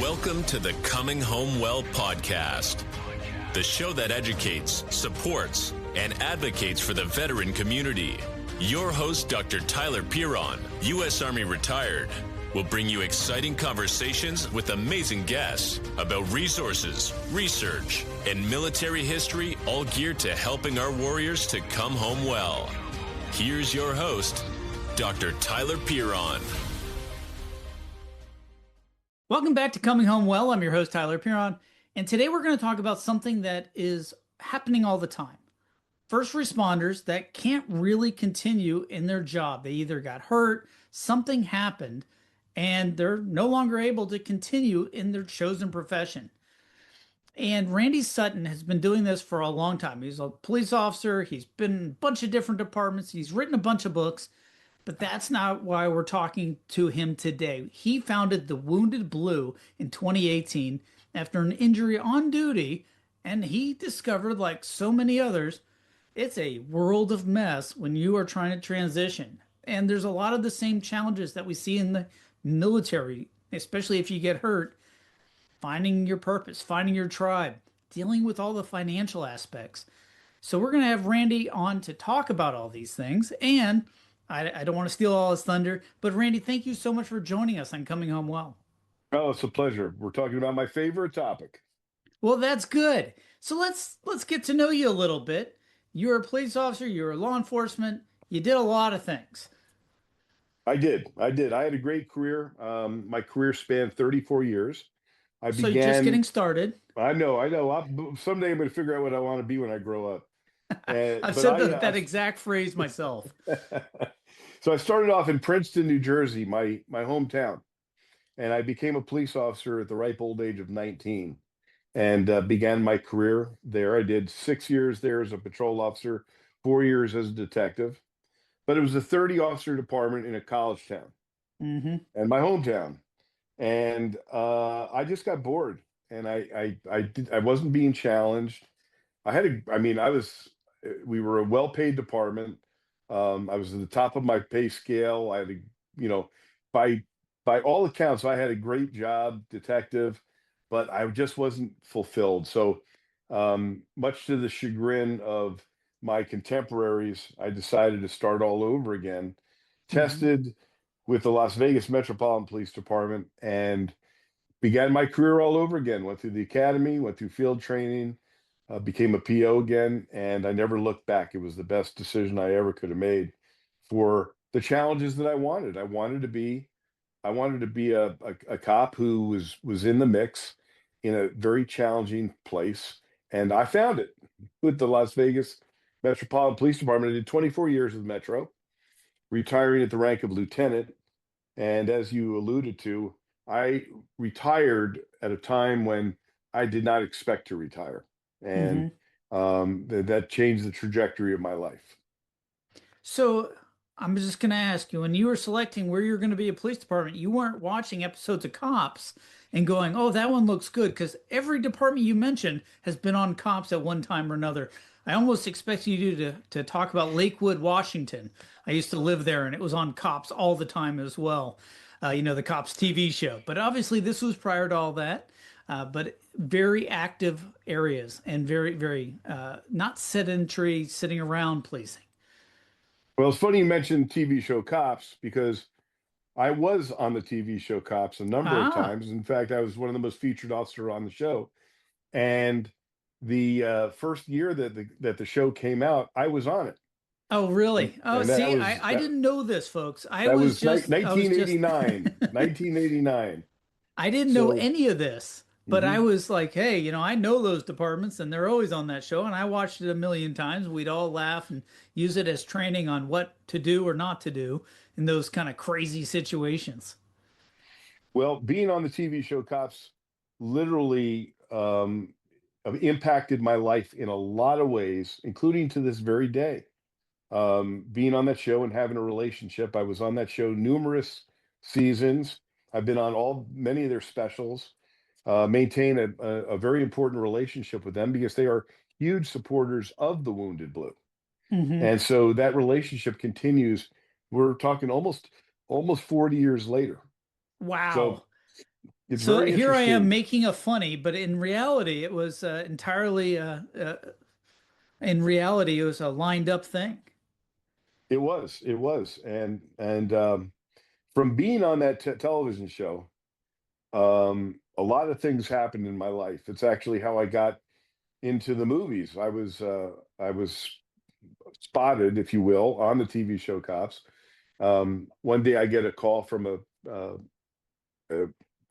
Welcome to the Coming Home Well podcast, the show that educates, supports, and advocates for the veteran community. Your host, Dr. Tyler Piron, U.S. Army retired, will bring you exciting conversations with amazing guests about resources, research, and military history, all geared to helping our warriors to come home well. Here's your host, Dr. Tyler Piron. Welcome back to Coming Home Well. I'm your host, Tyler Piron, and today we're going to talk about something that is happening all the time. First responders that can't really continue in their job. They either got hurt, something happened, and they're no longer able to continue in their chosen profession. And Randy Sutton has been doing this for a long time. He's a police officer. He's been in a bunch of different departments. He's written a bunch of books. But that's not why we're talking to him today. He founded the Wounded Blue in 2018 after an injury on duty, and he discovered, like so many others, it's a world of mess when you are trying to transition. And there's a lot of the same challenges that we see in the military, especially if you get hurt, finding your purpose, finding your tribe, dealing with all the financial aspects. So we're going to have Randy on to talk about all these things, and I don't want to steal all his thunder, but Randy, thank you so much for joining us on Coming Home Well. Oh, it's a pleasure. We're talking about my favorite topic. Well, that's good. So let's get to know you a little bit. You're a police officer, you're a law enforcement, you did a lot of things. I did. I had a great career. My career spanned 34 years. So you're just getting started. I know. Someday I'm going to figure out what I want to be when I grow up. I've said that exact phrase myself. So I started off in Princeton, New Jersey, my hometown, and I became a police officer at the ripe old age of 19 and began my career there. I did 6 years there as a patrol officer, 4 years as a detective, but it was a 30-officer department in a college town and my hometown. And I just got bored, and I wasn't being challenged. We were a well-paid department. I was at the top of my pay scale. I had by all accounts, I had a great job, detective, but I just wasn't fulfilled. So, much to the chagrin of my contemporaries, I decided to start all over again. Tested with the Las Vegas Metropolitan Police Department and began my career all over again. Went through the academy, went through field training. Became a PO again, and I never looked back. It was the best decision I ever could have made for the challenges that I wanted. I wanted to be a cop who was in the mix in a very challenging place, and I found it with the Las Vegas Metropolitan Police Department. I did 24 years with Metro, retiring at the rank of lieutenant. And as you alluded to, I retired at a time when I did not expect to retire. And that changed the trajectory of my life. So I'm just going to ask you, when you were selecting where you're going to be a police department, you weren't watching episodes of Cops and going, oh, that one looks good, because every department you mentioned has been on Cops at one time or another. I almost expected you to talk about Lakewood, Washington. I used to live there, and it was on Cops all the time as well. The Cops TV show. But obviously this was prior to all that. But very active areas and very, very not sedentary, sitting around policing. Well, it's funny you mentioned TV show Cops, because I was on the TV show Cops a number of times. In fact, I was one of the most featured officers on the show. And the first year that the show came out, I was on it. Oh, really? I didn't know this, folks. That was 1989. 1989. I didn't know any of this. But I was like, hey, I know those departments, and they're always on that show. And I watched it a million times. We'd all laugh and use it as training on what to do or not to do in those kind of crazy situations. Well, being on the TV show Cops literally impacted my life in a lot of ways, including to this very day. Being on that show and having a relationship. I was on that show numerous seasons. I've been on many of their specials. Maintain a very important relationship with them because they are huge supporters of the Wounded Blue. And so that relationship continues. We're talking almost 40 years later. Wow. So It's So very here I am interesting. making a funny, but in reality, it was a lined up thing. It was, and from being on that television show, a lot of things happened in my life. It's actually how I got into the movies. I was spotted, if you will, on the TV show Cops. One day I get a call from a,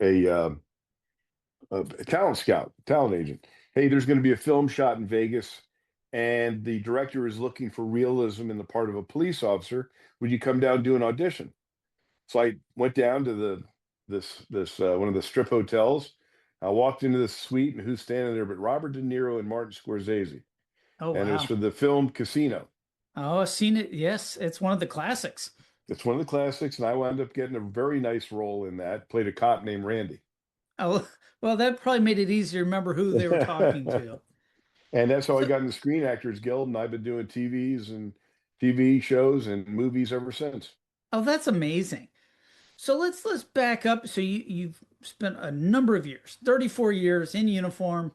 a, uh, a talent scout, talent agent. Hey, there's going to be a film shot in Vegas, and the director is looking for realism in the part of a police officer. Would you come down and do an audition? So I went down to this one of the strip hotels. I walked into the suite, and who's standing there but Robert De Niro and Martin Scorsese, Oh, and it was wow. for the film Casino. Oh, I've seen it. Yes, it's one of the classics. It's one of the classics, and I wound up getting a very nice role in that. Played a cop named Randy. Oh, well, that probably made it easier to remember who they were talking to. And that's how I So, got in the Screen Actors Guild, and I've been doing TVs and TV shows and movies ever since. oh, that's amazing. So let's back up. So you've spent a number of years, 34 years in uniform,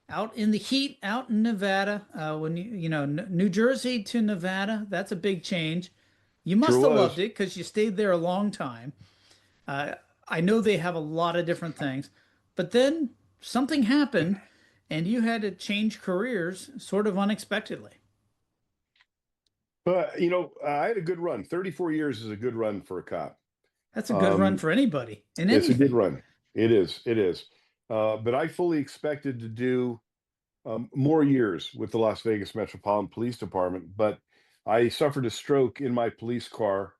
out in the heat, out in Nevada. When New Jersey to Nevada, that's a big change. You Sure must have loved was. it because you stayed there a long time. Uh, I know they have a lot of different things, but then something happened and you had to change careers sort of unexpectedly. But I had a good run. 34 years is a good run for a cop. That's a good run Um, for anybody in it's a good anything. run. It is. It is. But I fully expected to do more years with the Las Vegas Metropolitan Police Department. But I suffered a stroke in my police car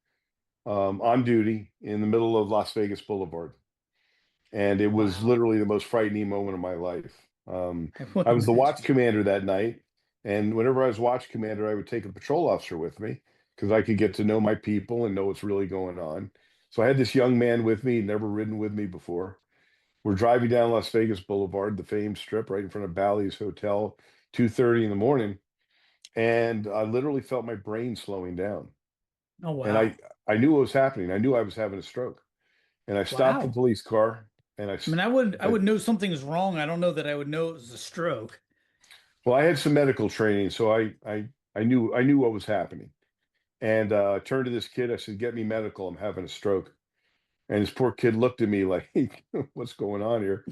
on duty in the middle of Las Vegas Boulevard. And it was Wow. literally the most frightening moment of my life. I would I was the watch imagine. commander that night, and whenever I was watch commander, I would take a patrol officer with me because I could get to know my people and know what's really going on. So I had this young man with me, never ridden with me before. We're driving down Las Vegas Boulevard, the famed strip, right in front of Bally's Hotel, 2:30 in the morning, and I literally felt my brain slowing down. Oh, And wow. I knew what was happening. I knew I was having a stroke, and I stopped the Wow. police car, and I mean, I I would know something is wrong. I don't know that I would know it was a stroke. well, I had some medical training, so I knew what was happening. And I turned to this kid. I said, "Get me medical. I'm having a stroke." And this poor kid looked at me like, "Hey, what's going on here?"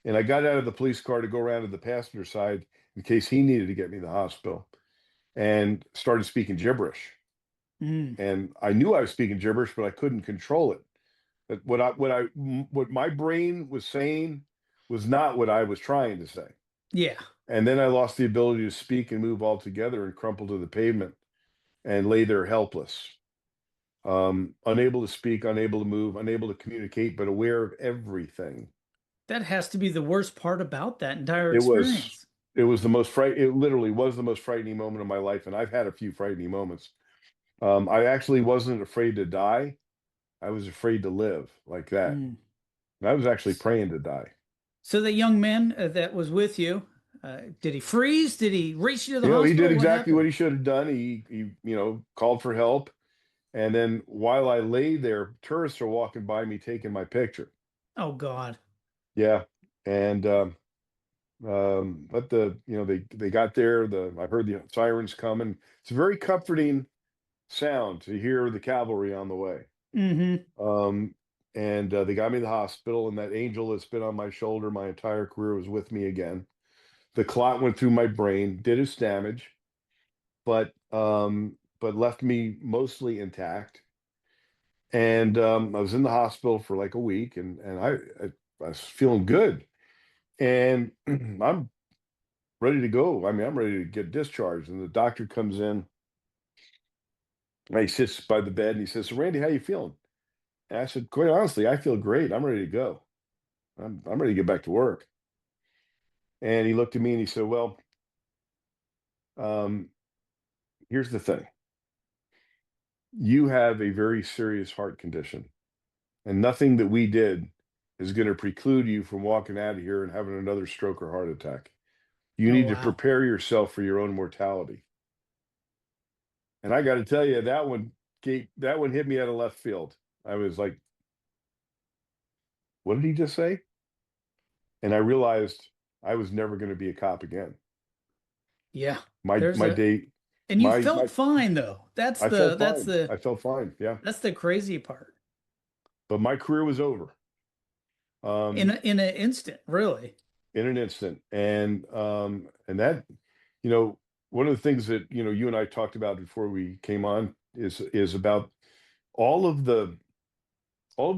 And I got out of the police car to go around to the passenger side in case he needed to get me to the hospital, and started speaking gibberish. Mm, And I knew I was speaking gibberish, but I couldn't control it. But what my brain was saying was not what I was trying to say. yeah, And then I lost the ability to speak and move altogether and crumpled to the pavement and lay there helpless, unable to speak, unable to move, unable to communicate, but aware of everything. that has to be the worst part about that entire It was experience. it was the most fright. It literally was the most frightening moment of my life, and I've had a few frightening moments. I actually wasn't afraid to die. I was afraid to live like that. Mm. And I was actually praying to die. So the young man that was with you, did he freeze? Did he race you to the He did hospital? What exactly what happened? he should have done. He called for help. And then while I lay there, tourists are walking by me taking my picture. Oh God. Yeah. And but they got there. I heard the sirens coming. It's a very comforting sound to hear the cavalry on the way. Hmm. Um, and they got me to the hospital, and that angel that's been on my shoulder my entire career was with me again. The clot went through my brain, did its damage, but left me mostly intact. And I was in the hospital for like a week, and I was feeling good, and I'm ready to go. I mean, I'm ready to get discharged. And the doctor comes in, and he sits by the bed, and he says, "So Randy, how you feeling?" And I said, "Quite honestly, I feel great. I'm ready to go. I'm ready to get back to work." And he looked at me and he said, "Well, um, here's the thing. You have a very serious heart condition, and nothing that we did is going to preclude you from walking out of here and having another stroke or heart attack. You Oh need to wow. prepare yourself for your own mortality." And I got to tell you, that one hit me out of left field. I was like, "What did he just say?" and I realized I was never going to be a cop again. Yeah. My day, and you felt fine though. I felt fine. I felt fine. Yeah. That's the crazy part. But my career was over. In an instant, really. In an instant. And that, one of the things that, you and I talked about before we came on is about all of the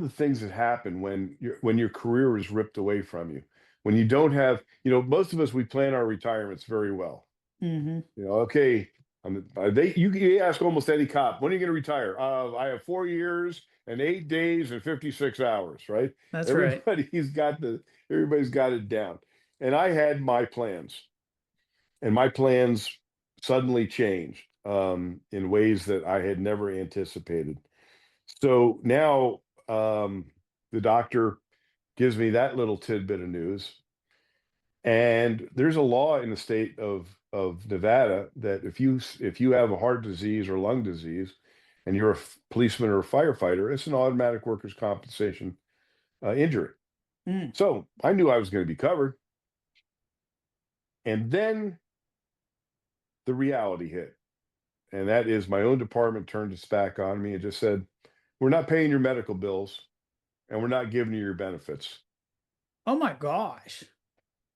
things that happen when your career is ripped away from you. When you don't have, most of us, we plan our retirements very well. Okay, you ask almost any cop, when are you going to retire? I have 4 years and 8 days and 56 hours, right? That's right. Everybody's got it down. And I had my plans, and my plans suddenly changed in ways that I had never anticipated. So now the doctor gives me that little tidbit of news. And there's a law in the state of Nevada that if you have a heart disease or lung disease and you're a policeman or a firefighter, it's an automatic workers' compensation injury. So I knew I was going to be covered. And then the reality hit. And that is my own department turned its back on me and just said, we're not paying your medical bills and we're not giving you your benefits. Oh my gosh.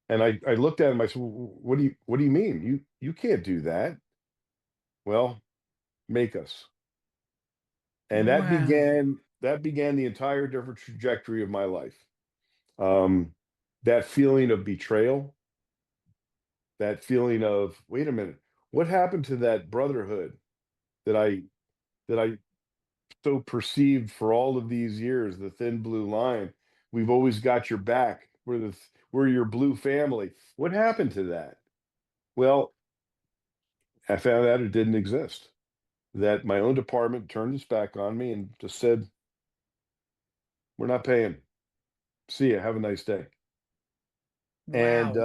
And I looked at him, I said, what do you mean? You can't do that. Well, make us. And that began the entire different trajectory of my life. That feeling of betrayal, that feeling of, wait a minute, what happened to that brotherhood that I so perceived for all of these years, the thin blue line? We've always got your back. We're your blue family. What happened to that? Well, I found out it didn't exist. That my own department turned its back on me and just said, we're not paying. See ya. Have a nice day. Wow. And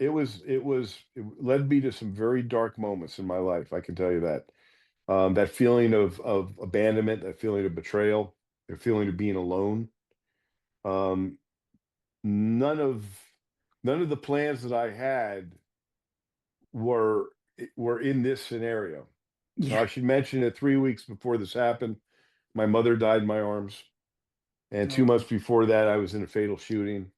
it led me to some very dark moments in my life. I can tell you that. That feeling of abandonment, that feeling of betrayal, that feeling of being alone. None of the plans that I had were in this scenario. Yeah. I should mention that 3 weeks before this happened, my mother died in my arms. And 2 months before that, I was in a fatal shooting.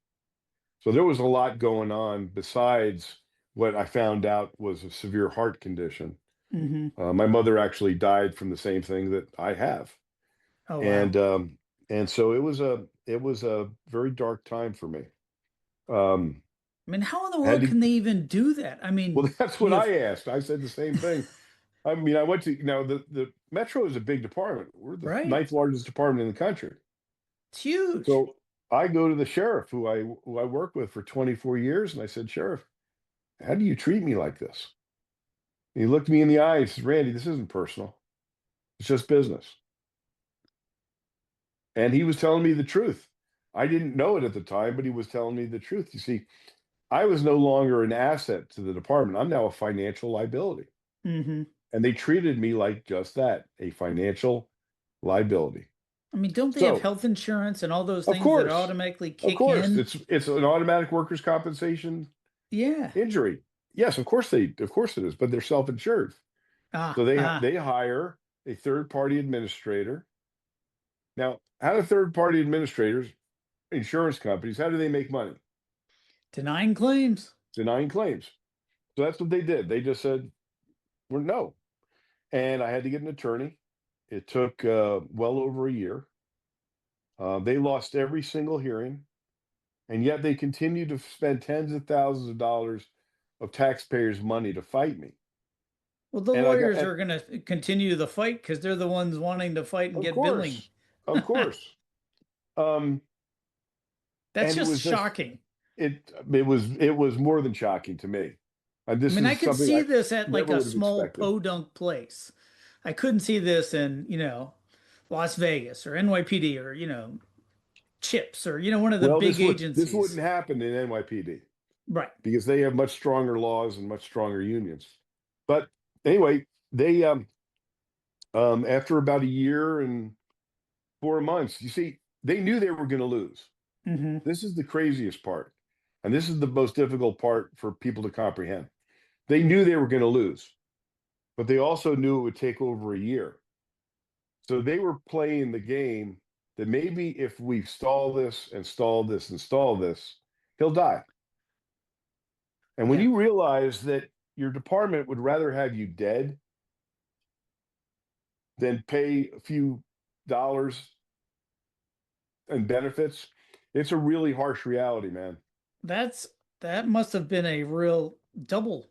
So there was a lot going on besides what I found out was a severe heart condition. My mother actually died from the same thing that I have. Oh, wow. And so it was a very dark time for me. I mean, how in the world can they even do that? I mean, well, that's what I asked. I said the same thing. I mean, I went to, the Metro is a big department. We're the ninth largest department in the country. It's huge. So I go to the sheriff who I worked with for 24 years. And I said, Sheriff, how do you treat me like this? And he looked me in the eye and said, Randy, this isn't personal. It's just business. And he was telling me the truth. I didn't know it at the time, but he was telling me the truth. You see, I was no longer an asset to the department. I'm now a financial liability. And they treated me like just that, a financial liability. I mean, don't they have health insurance and all those things that automatically kick in? Of course, it's an automatic workers' compensation injury. Yes, of course it is, but they're self-insured. So they hire a third-party administrator. Now, how do third-party administrators, insurance companies, how do they make money? Denying claims. So that's what they did. They just said, well, no. And I had to get an attorney. It took well over a year. They lost every single hearing, and yet they continued to spend tens of thousands of dollars of taxpayers' money to fight me. Well, the lawyers are going to continue the fight because they're the ones wanting to fight and get billing. Of course. That's just shocking. It was more than shocking to me. I mean, I could see this at like a small podunk place. I couldn't see this in, Las Vegas or NYPD or, CHIPS or, one of the big agencies. This wouldn't happen in NYPD. Right. Because they have much stronger laws and much stronger unions. But anyway, they, after about a year and 4 months, you see, they knew they were going to lose. This is the craziest part. and this is the most difficult part for people to comprehend. They knew they were going to lose, but they also knew it would take over a year. So they were playing the game that maybe if we stall this and stall this and stall this, he'll die. And when Yeah. you realize that your department would rather have you dead than pay a few dollars in benefits, it's a really harsh reality, man. That must have been a real double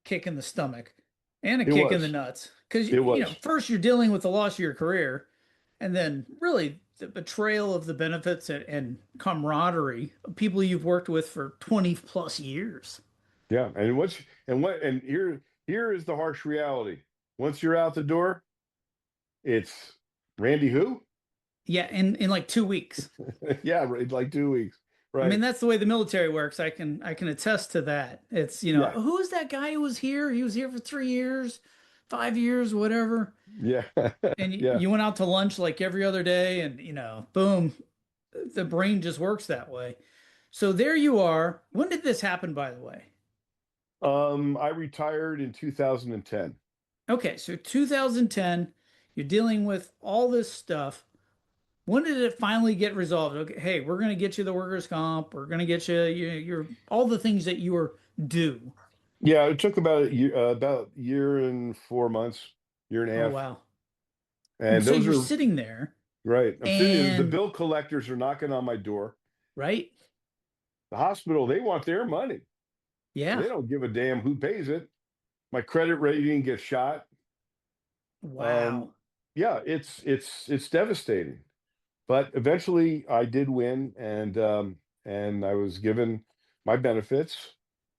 kick in the stomach and a It kick in the was. nuts. Because It was. first you're dealing with the loss of your career, and then really the betrayal of the benefits and camaraderie of people you've worked with for 20 plus years. Yeah. And here is the harsh reality. Once you're out the door, it's Randy who? Yeah, in like 2 weeks. Yeah, right, like 2 weeks. I mean, Right. that's the way the military works. I can attest to that. It's, Yeah. who's that guy who was here? He was here for 3 years, 5 years, whatever. Yeah. And Yeah. you went out to lunch like every other day, and boom, the brain just works that way. So there you are. When did this happen, by the way? I retired in 2010. Okay, so 2010, you're dealing with all this stuff. When did it finally get resolved? Okay, hey, we're going to get you the workers' comp. We're going to get you, your all the things that you were due. Yeah, it took about a year and 4 months, year and a Oh, half. wow. And So those you're are sitting there right. I'm sitting, the and, bill collectors are knocking on my door. right? The hospital, they want their money. Yeah. They don't give a damn who pays it. My credit rating gets shot. Um, Wow. yeah, it's devastating. But eventually I did win, and I was given my benefits.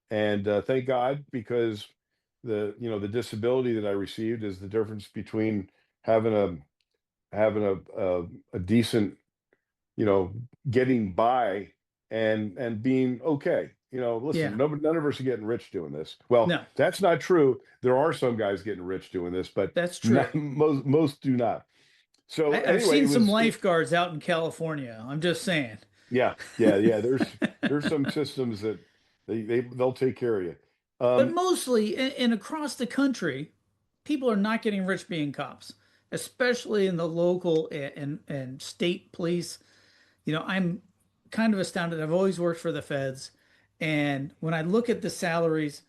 And thank God, because the disability that I received is the difference between having a decent, you know, getting by and being okay. Listen, Yeah. none of us are getting rich doing this. Well, No, that's not true. There are some guys getting rich doing this, but that's true. not, most do not. So I've anyway, seen some lifeguards out in California. I'm just saying. yeah. There's some systems that they'll take care of you. But Um, mostly, and across the country, people are not getting rich being cops, especially in the local and state police. I'm kind of astounded. I've always worked for the feds, and when I look at the salaries,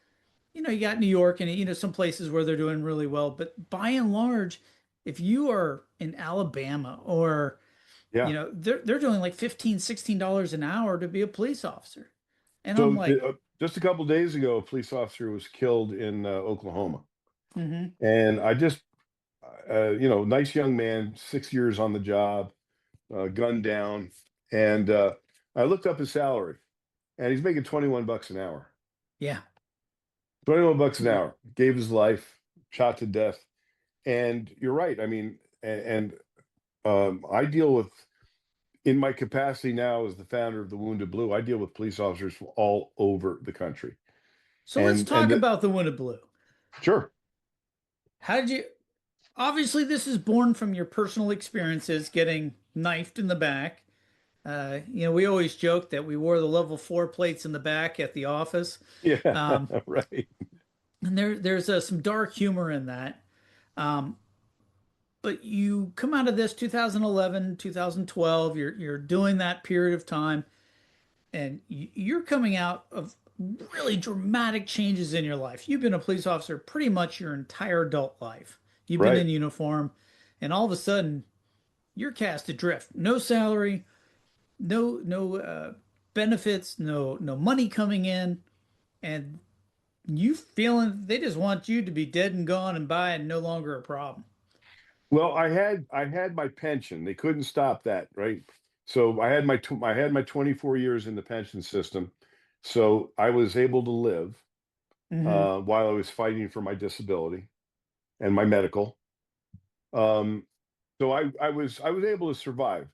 you got New York and some places where they're doing really well, but by and large, if you are in Alabama or yeah. they're doing like 15, $16 an hour to be a police officer. And I'm So like, just a couple days ago, a police officer was killed in Oklahoma, hmm and I just nice young man, 6 years on the job, gunned down, and I looked up his salary, and he's making $21 an hour. yeah, 21 bucks an hour. Gave his life, shot to death. And you're right. I mean, I deal with, in my capacity now as the founder of the Wounded Blue, I deal with police officers from all over the country. so let's talk And about the Wounded Blue. sure. How did you, obviously, this is born from your personal experiences getting knifed in the back. We always joke that we wore the level 4 plates in the back at the office. Yeah, Um, right. and there's some dark humor in that. Um, but you come out of this 2011, 2012, you're doing that period of time, and you're coming out of really dramatic changes in your life. You've been a police officer pretty much your entire adult life. You've been Right. in uniform, and all of a sudden you're cast adrift. No salary, no benefits, no money coming in, and you feeling they just want you to be dead and gone and by and no longer a problem. Well, I had my pension. They couldn't stop that, right? So I had my 24 years in the pension system. So I was able to live Hmm. while I was fighting for my disability and my medical. Um, so I was able to survive,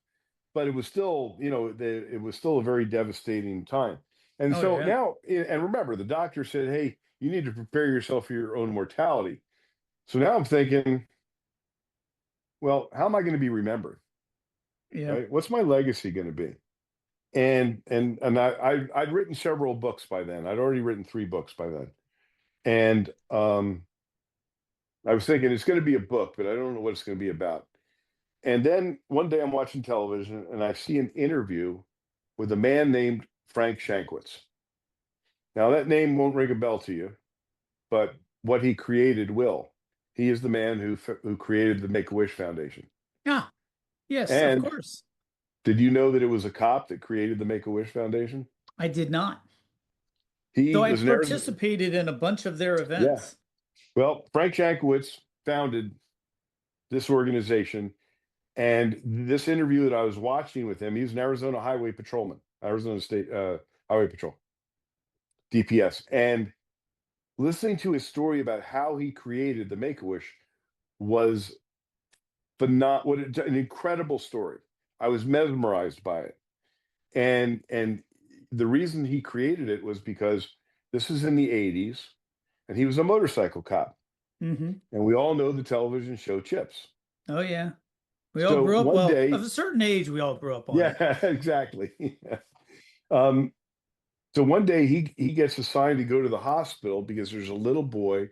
but it was still, it was still a very devastating time. And Oh so yeah, now, and remember, the doctor said, "Hey, you need to prepare yourself for your own mortality." So now I'm thinking, well, how am I going to be remembered? yeah. Right? What's my legacy going to be? I'd written several books by then. I'd already written 3 books by then. And I was thinking it's going to be a book, but I don't know what it's going to be about. And then one day I'm watching television and I see an interview with a man named Frank Shankwitz. Now, that name won't ring a bell to you, but what he created will. He is the man who created the Make-A-Wish Foundation. Yeah. Yes, of And course. did you know that it was a cop that created the Make-A-Wish Foundation? I did not. He Though I was an Arizona. participated in a bunch of their Yeah. events. Well, Frank Shankwitz founded this organization. And this interview that I was watching with him, he was an Arizona highway patrolman, Arizona State Highway Patrol, DPS. And listening to his story about how he created the Make-A-Wish was an incredible story. I was mesmerized by it. And the reason he created it was because this is in the 80s and he was a motorcycle cop. Mm-hmm. And we all know the television show Chips. Oh, yeah. We all So grew up, one well, day, of a certain age, we all grew up on it. yeah, exactly. So one day he gets assigned to go to the hospital because there's a little boy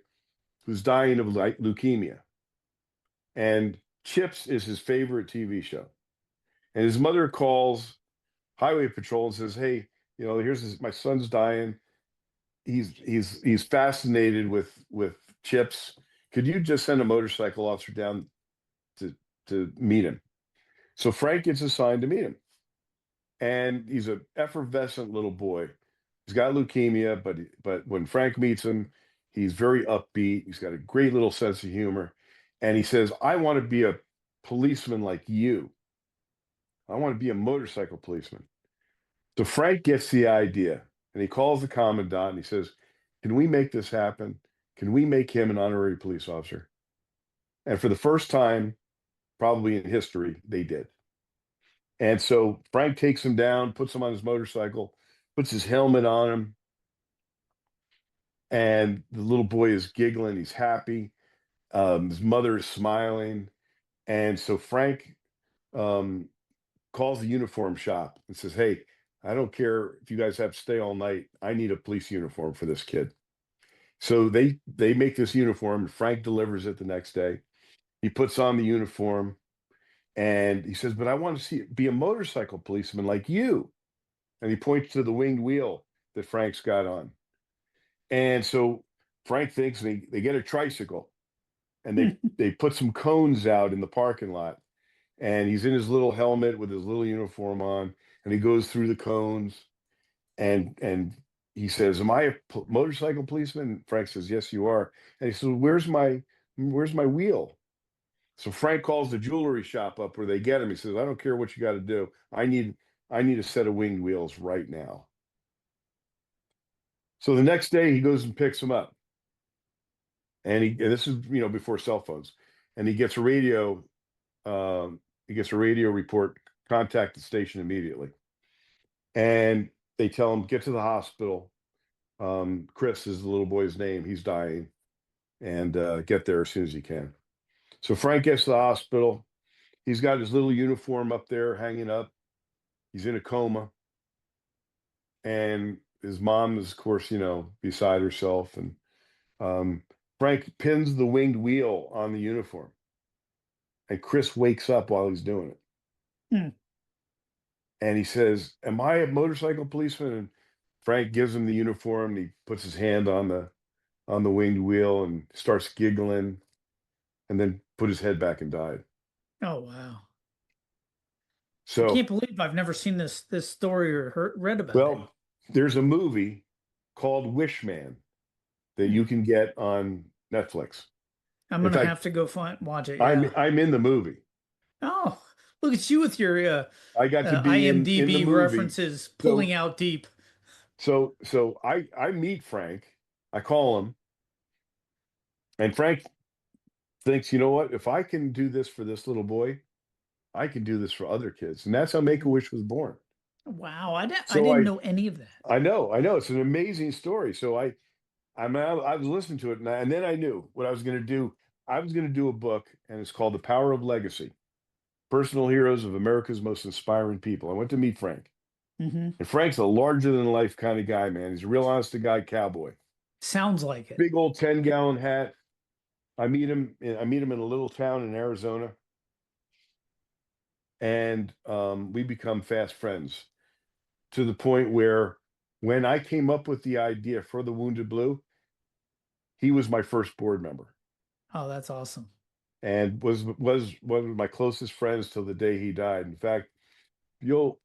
who's dying of leukemia. And Chips is his favorite TV show. And his mother calls Highway Patrol and says, "Hey, my son's dying. He's fascinated with Chips. Could you just send a motorcycle officer down to meet him?" So Frank gets assigned to meet him. And he's an effervescent little boy. He's got leukemia, but when Frank meets him, he's very upbeat. He's got a great little sense of humor. And he says, "I want to be a policeman like you. I want to be a motorcycle policeman." So Frank gets the idea and he calls the commandant and he says, "Can we make this happen? Can we make him an honorary police officer?" And for the first time, probably in history, they did. And so Frank takes him down, puts him on his motorcycle, puts his helmet on him, and the little boy is giggling. He's happy. His mother is smiling. And so Frank calls the uniform shop and says, "Hey, I don't care if you guys have to stay all night. I need a police uniform for this kid." So they make this uniform. Frank delivers it the next day. He puts on the uniform and he says, "But I want to be a motorcycle policeman like you." And he points to the winged wheel that Frank's got on. And so Frank thinks they get a tricycle and they put some cones out in the parking lot. And he's in his little helmet with his little uniform on, and he goes through the cones and he says, "Am I a motorcycle policeman?" And Frank says, "Yes, you are." And he says, where's my wheel?" So Frank calls the jewelry shop up where they get him. He says, "I don't care what you got to do. I need a set of winged wheels right now." So the next day he goes and picks him up. And this is, before cell phones. And he gets a radio report, "Contact the station immediately." And they tell him, "Get to the hospital. Chris is the little boy's name. He's dying. And get there as soon as you can." So Frank gets to the hospital. He's got his little uniform up there hanging up. He's in a coma. And his mom is, of course, beside herself. And Frank pins the winged wheel on the uniform. And Chris wakes up while he's doing it. Hmm. And he says, "Am I a motorcycle policeman?" And Frank gives him the uniform. And he puts his hand on the winged wheel and starts giggling, and then put his head back and died. Oh, wow. I So, can't believe I've never seen this story or read about it. well, there's a movie called Wishman that you can get on Netflix. I'm In gonna fact, have to go watch it. Yeah. I'm in the movie. Oh, look at you with your I got to be in the IMDb movie. references pulling out deep. So I meet Frank. I call him, and Frank thinks, "You know what? If I can do this for this little boy, I can do this for other kids." And that's how Make-A-Wish was born. Wow, I So didn't know any of that. I know. It's an amazing story. So I was listening to it, and then I knew what I was going to do. I was going to do a book, and it's called The Power of Legacy: Personal Heroes of America's Most Inspiring People. I went to meet Frank. Mm-hmm. And Frank's a larger than life kind of guy, man. He's a real honest to God cowboy. Sounds like it. Big old 10-gallon hat. I meet him in a little town in Arizona, and we become fast friends to the point where when I came up with the idea for the Wounded Blue, he was my first board member Oh, that's awesome. and was one of my closest friends till the day he died. In fact, you'll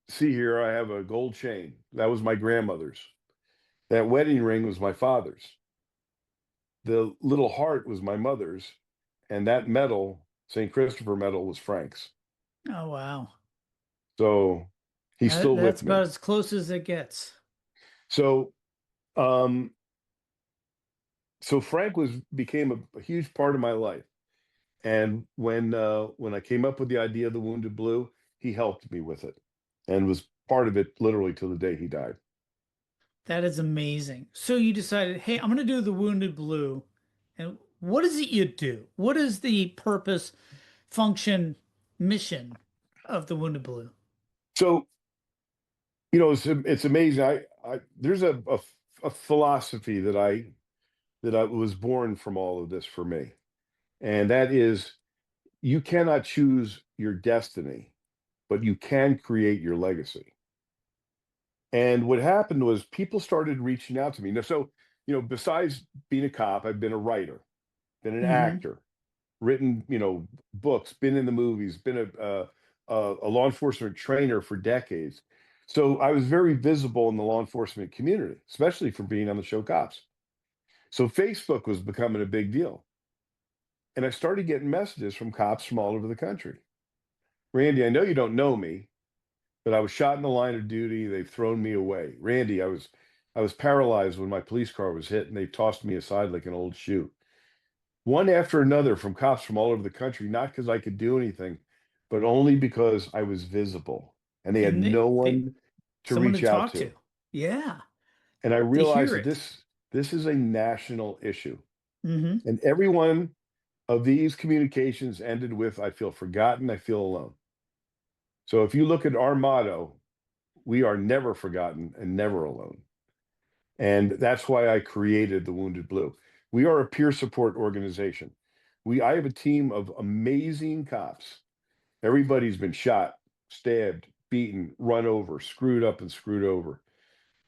see here I have a gold chain. That was my grandmother's. That wedding ring was my father's. The little heart was my mother's, and that medal, St. Christopher medal, was Frank's. Oh, wow. So he's still That's with about me. as close as it gets. So um so Frank became a huge part of my life. And when I came up with the idea of the Wounded Blue, he helped me with it and was part of it literally till the day he died. That is amazing. So you decided, hey, I'm going to do the Wounded Blue. And what is it you do? What is the purpose, function, mission of the Wounded Blue? So, it's amazing. There's a philosophy that I was born from all of this for me. And that is, you cannot choose your destiny, but you can create your legacy. And what happened was people started reaching out to me. Now, so, besides being a cop, I've been a writer, been an Mm-hmm. actor, written, books, been in the movies, been a law enforcement trainer for decades. So I was very visible in the law enforcement community, especially for being on the show Cops. So Facebook was becoming a big deal. And I started getting messages from cops from all over the country. Randy, I know you don't know me, but I was shot in the line of duty. They've thrown me away. Randy, I was paralyzed when my police car was hit and they tossed me aside like an old shoe. One after another from cops from all over the country, not because I could do anything, but only because I was visible and they had And no they one to someone to reach out talk to. to. Yeah, And I to realized hear that it. this is a national issue. Mm-hmm. And every one of these communications ended with, I feel forgotten, I feel alone. So if you look at our motto, we are never forgotten and never alone. And that's why I created the Wounded Blue. We are a peer support organization. I have a team of amazing cops. Everybody's been shot, stabbed, beaten, run over, screwed up and screwed over.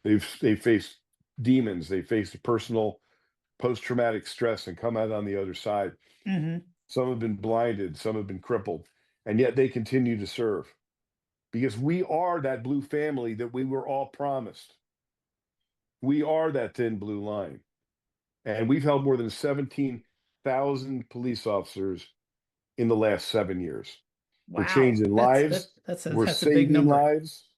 They've faced demons, they faced personal post-traumatic stress and come out on the other side. Mm-hmm. Some have been blinded, some have been crippled, and yet they continue to serve because we are that blue family that we were all promised. We are that thin blue line. And we've helped more than 17,000 police officers in the last 7 years. We're Wow, changing that's lives. We're that's a big saving number. lives.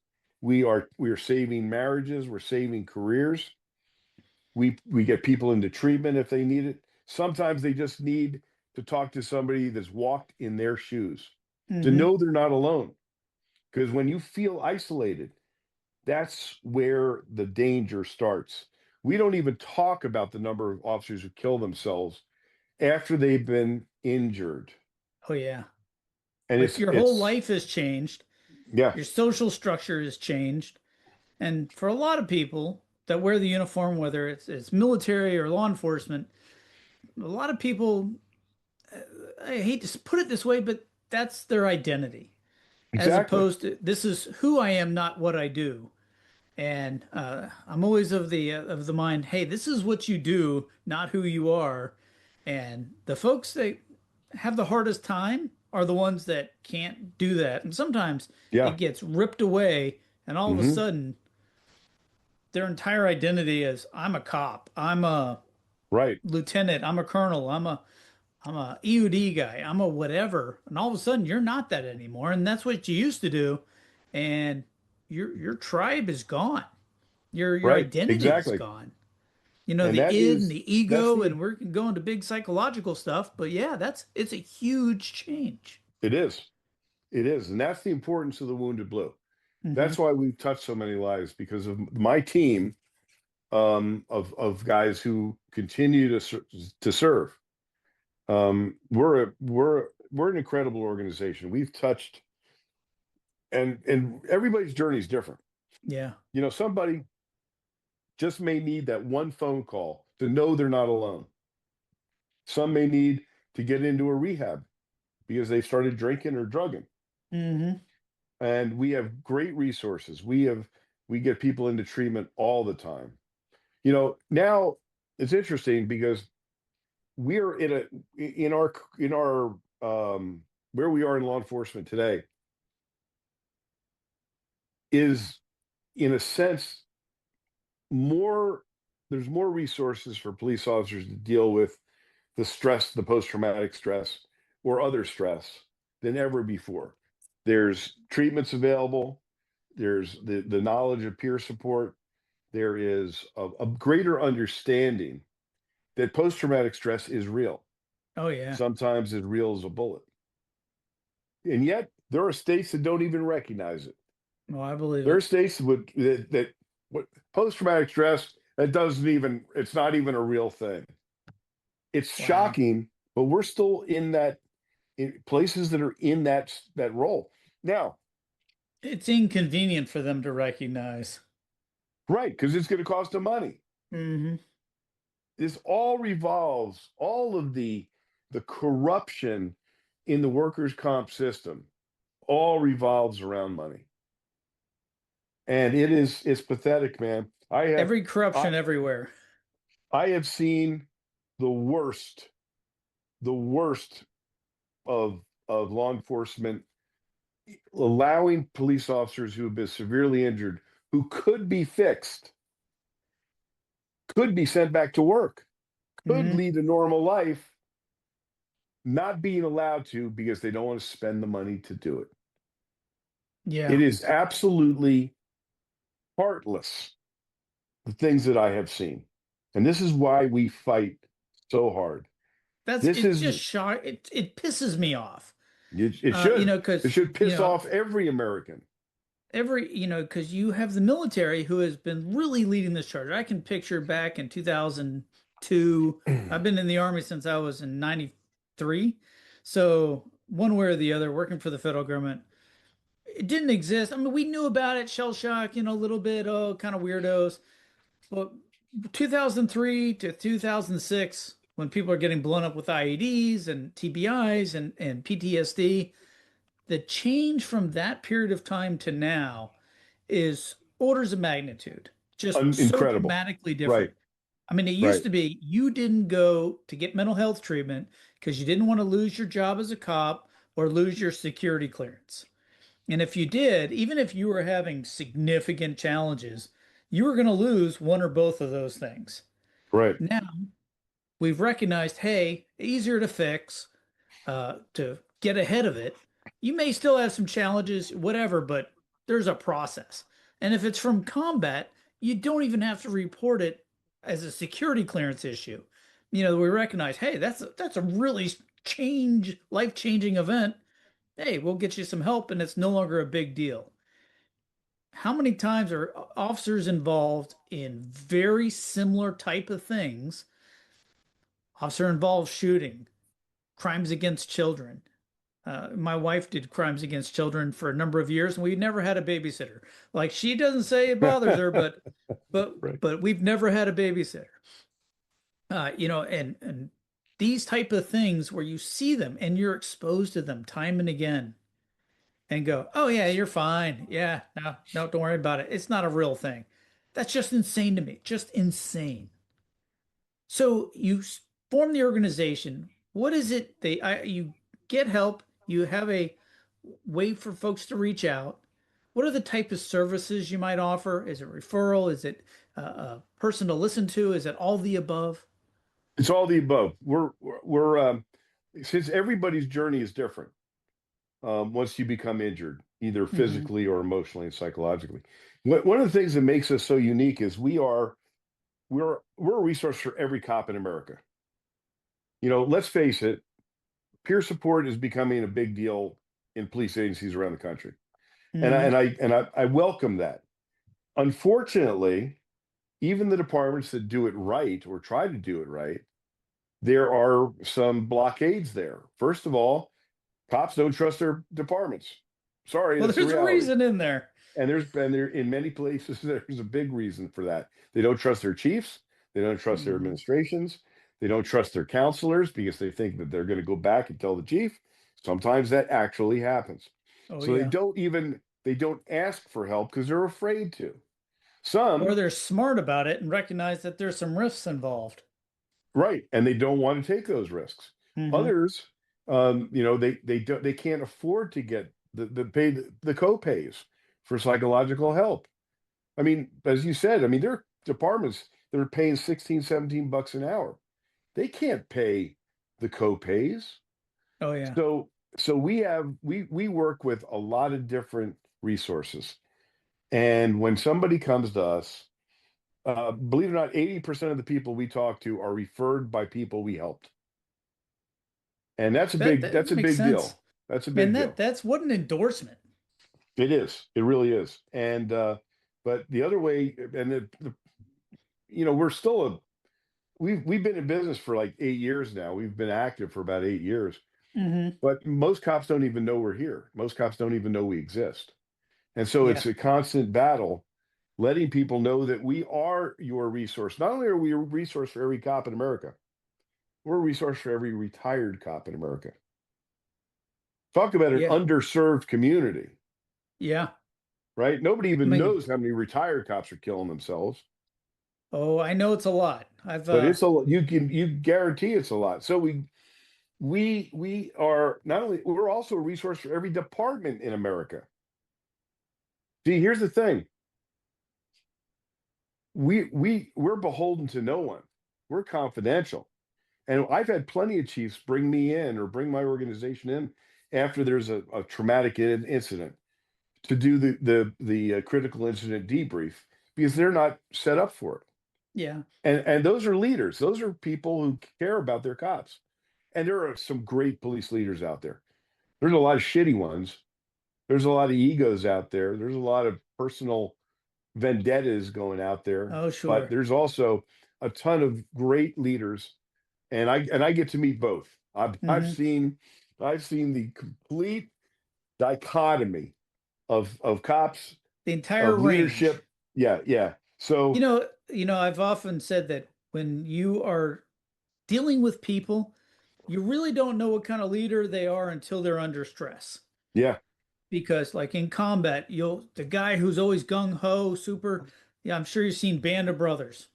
We are saving marriages. We're saving careers. We get people into treatment if they need it. Sometimes they just need to talk to somebody that's walked in their shoes to Mm-hmm. know they're not alone. Because when you feel isolated, that's where the danger starts. We don't even talk about the number of officers who kill themselves after they've been injured. Oh yeah. And Like it's your whole it's life has changed. yeah, Your social structure has changed. And for a lot of people that wear the uniform, whether it's military or law enforcement, a lot of people, I hate to put it this way, but that's their identity, as exactly. opposed to this is who I am, not what I do. And I'm always of the mind, hey, this is what you do, not who you are. And the folks that have the hardest time are the ones that can't do that. And sometimes it Yeah. gets ripped away, and all of a Hmm. sudden, their entire identity is I'm a cop, I'm a Right. lieutenant, I'm a colonel, I'm a EUD guy, I'm a whatever. And all of a sudden, you're not that anymore, and that's what you used to do. And your tribe is gone. Your Right. identity is Exactly. gone. You know, And the id and the that's ego, the and we're going to big psychological stuff. But yeah, it's a huge change. it is. It is. And that's the importance of the Wounded Blue. Hmm. That's why we've touched so many lives because of my team of guys who continue to serve. We're an incredible organization. We've touched and everybody's journey is different. Yeah. Somebody just may need that one phone call to know they're not alone. Some may need to get into a rehab because they started drinking or drugging. Mm-hmm. And we have great resources. We get people into treatment all the time. Now it's interesting because we're in our where we are in law enforcement today is, in a sense, there's more resources for police officers to deal with the stress, the post-traumatic stress or other stress than ever before. There's treatments available. There's the knowledge of peer support. There is a greater understanding that post-traumatic stress is real. Oh, yeah. Sometimes as real as a bullet. And yet there are states that don't even recognize it. Oh, I believe There are it. states that what post-traumatic stress, it's not even a real thing. It's Wow. shocking, but we're still in places that are in that role. Now, It's inconvenient for them to recognize. right, because it's going to cost them money. Mm-hmm. This all revolves, all of the corruption in the workers' comp system all revolves around money. And it's pathetic, man. Every corruption everywhere. I have seen the worst of law enforcement allowing police officers who have been severely injured, who could be fixed, could be sent back to work, could lead a normal life, not being allowed to because they don't want to spend the money to do it. Yeah. It is absolutely heartless, the things that I have seen. And this is why we fight so hard. Just shock. It pisses me off. It should. Because it should piss off every American. Because you have the military who has been really leading this charge. I can picture back in 2002. I've been in the Army since I was in 93. So one way or the other, working for the federal government, it didn't exist. I mean, we knew about it, shell shock, a little bit, kind of weirdos. But 2003 to 2006, when people are getting blown up with IEDs and TBIs and PTSD, the change from that period of time to now is orders of magnitude, just so Incredible. dramatically different. Right. I mean, it used to be you didn't go to get mental health treatment because you didn't want to lose your job as a cop or lose your security clearance. And if you did, even if you were having significant challenges, you were going to lose one or both of those things. Right. Now we've recognized, hey, easier to fix, to get ahead of it. You may still have some challenges, whatever, but there's a process. And if it's from combat, you don't even have to report it as a security clearance issue. We recognize, hey, that's a really life-changing event. Hey, we'll get you some help, and it's no longer a big deal. How many times are officers involved in very similar type of things? Officer involved shooting, crimes against children. My wife did crimes against children for a number of years, and we never had a babysitter. Like, she doesn't say it bothers her, but Right. but we've never had a babysitter. And these type of things where you see them and you're exposed to them time and again, and go, oh yeah, you're fine. Yeah, no, don't worry about it. It's not a real thing. That's just insane to me. Just insane. So you form the organization. What is it? You get help. You have a way for folks to reach out. What are the type of services you might offer? Is it referral? Is it a person to listen to? Is it all the above? It's all the above. We're since everybody's journey is different. Once you become injured, either physically or emotionally and psychologically, one of the things that makes us so unique is we're a resource for every cop in America. Let's face it, peer support is becoming a big deal in police agencies around the country. And I welcome that. Unfortunately, even the departments that do it right or try to do it right, there are some blockades there. First of all, cops don't trust their departments. Sorry, Well, that's the there's a reality. reason in there. And there's been there in many places, there's a big reason for that. They don't trust their chiefs. They don't trust their Mhm. administrations. They don't trust their counselors because they think that they're going to go back and tell the chief. Sometimes that actually happens. Oh, So yeah. they don't ask for help because they're afraid to. Or Some, they're smart about it and recognize that there's some risks involved. right, and they don't want to take those risks. Hmm. Others, they can't afford to get the co-pays for psychological help. I mean, as you said, I mean, there are departments that are paying 16, 17 bucks an hour. They can't pay the co-pays. Oh, yeah. So we work with a lot of different resources. And when somebody comes to us, believe it or not, 80% of the people we talk to are referred by people we helped. And That that's a makes big sense. deal. That's a Man, big deal. that's what an endorsement. It is. It really is. And but the other way, and we're still we've been in business for like 8 years now. We've been active for about 8 years. Hmm. But most cops don't even know we're here. Most cops don't even know we exist. And so Yeah. it's a constant battle letting people know that we are your resource. Not only are we a resource for every cop in America, we're a resource for every retired cop in America. Talk about an Yeah. underserved community, Yeah. right? Nobody I even mean, knows how many retired cops are killing themselves, oh, I know it's a lot. I've but you guarantee it's a lot. So we are not only we're also a resource for every department in America. See, here's the thing. We're beholden to no one. We're confidential. And I've had plenty of chiefs bring me in or bring my organization in after there's a traumatic incident to do the critical incident debrief because they're not set up for it. yeah. And those are leaders. Those are people who care about their cops. And there are some great police leaders out there. There's a lot of shitty ones. There's a lot of egos out there. There's a lot of personal vendettas going out there. Oh, But sure. there's also a ton of great leaders, and I get to meet both. I've Hmm. seen the complete dichotomy of cops, The entire of range. leadership. Yeah, yeah. So I've often said that when you are dealing with people, you really don't know what kind of leader they are until they're under stress. yeah, Because like in combat, the guy who's always gung ho, super, yeah, I'm sure you've seen Band of Brothers.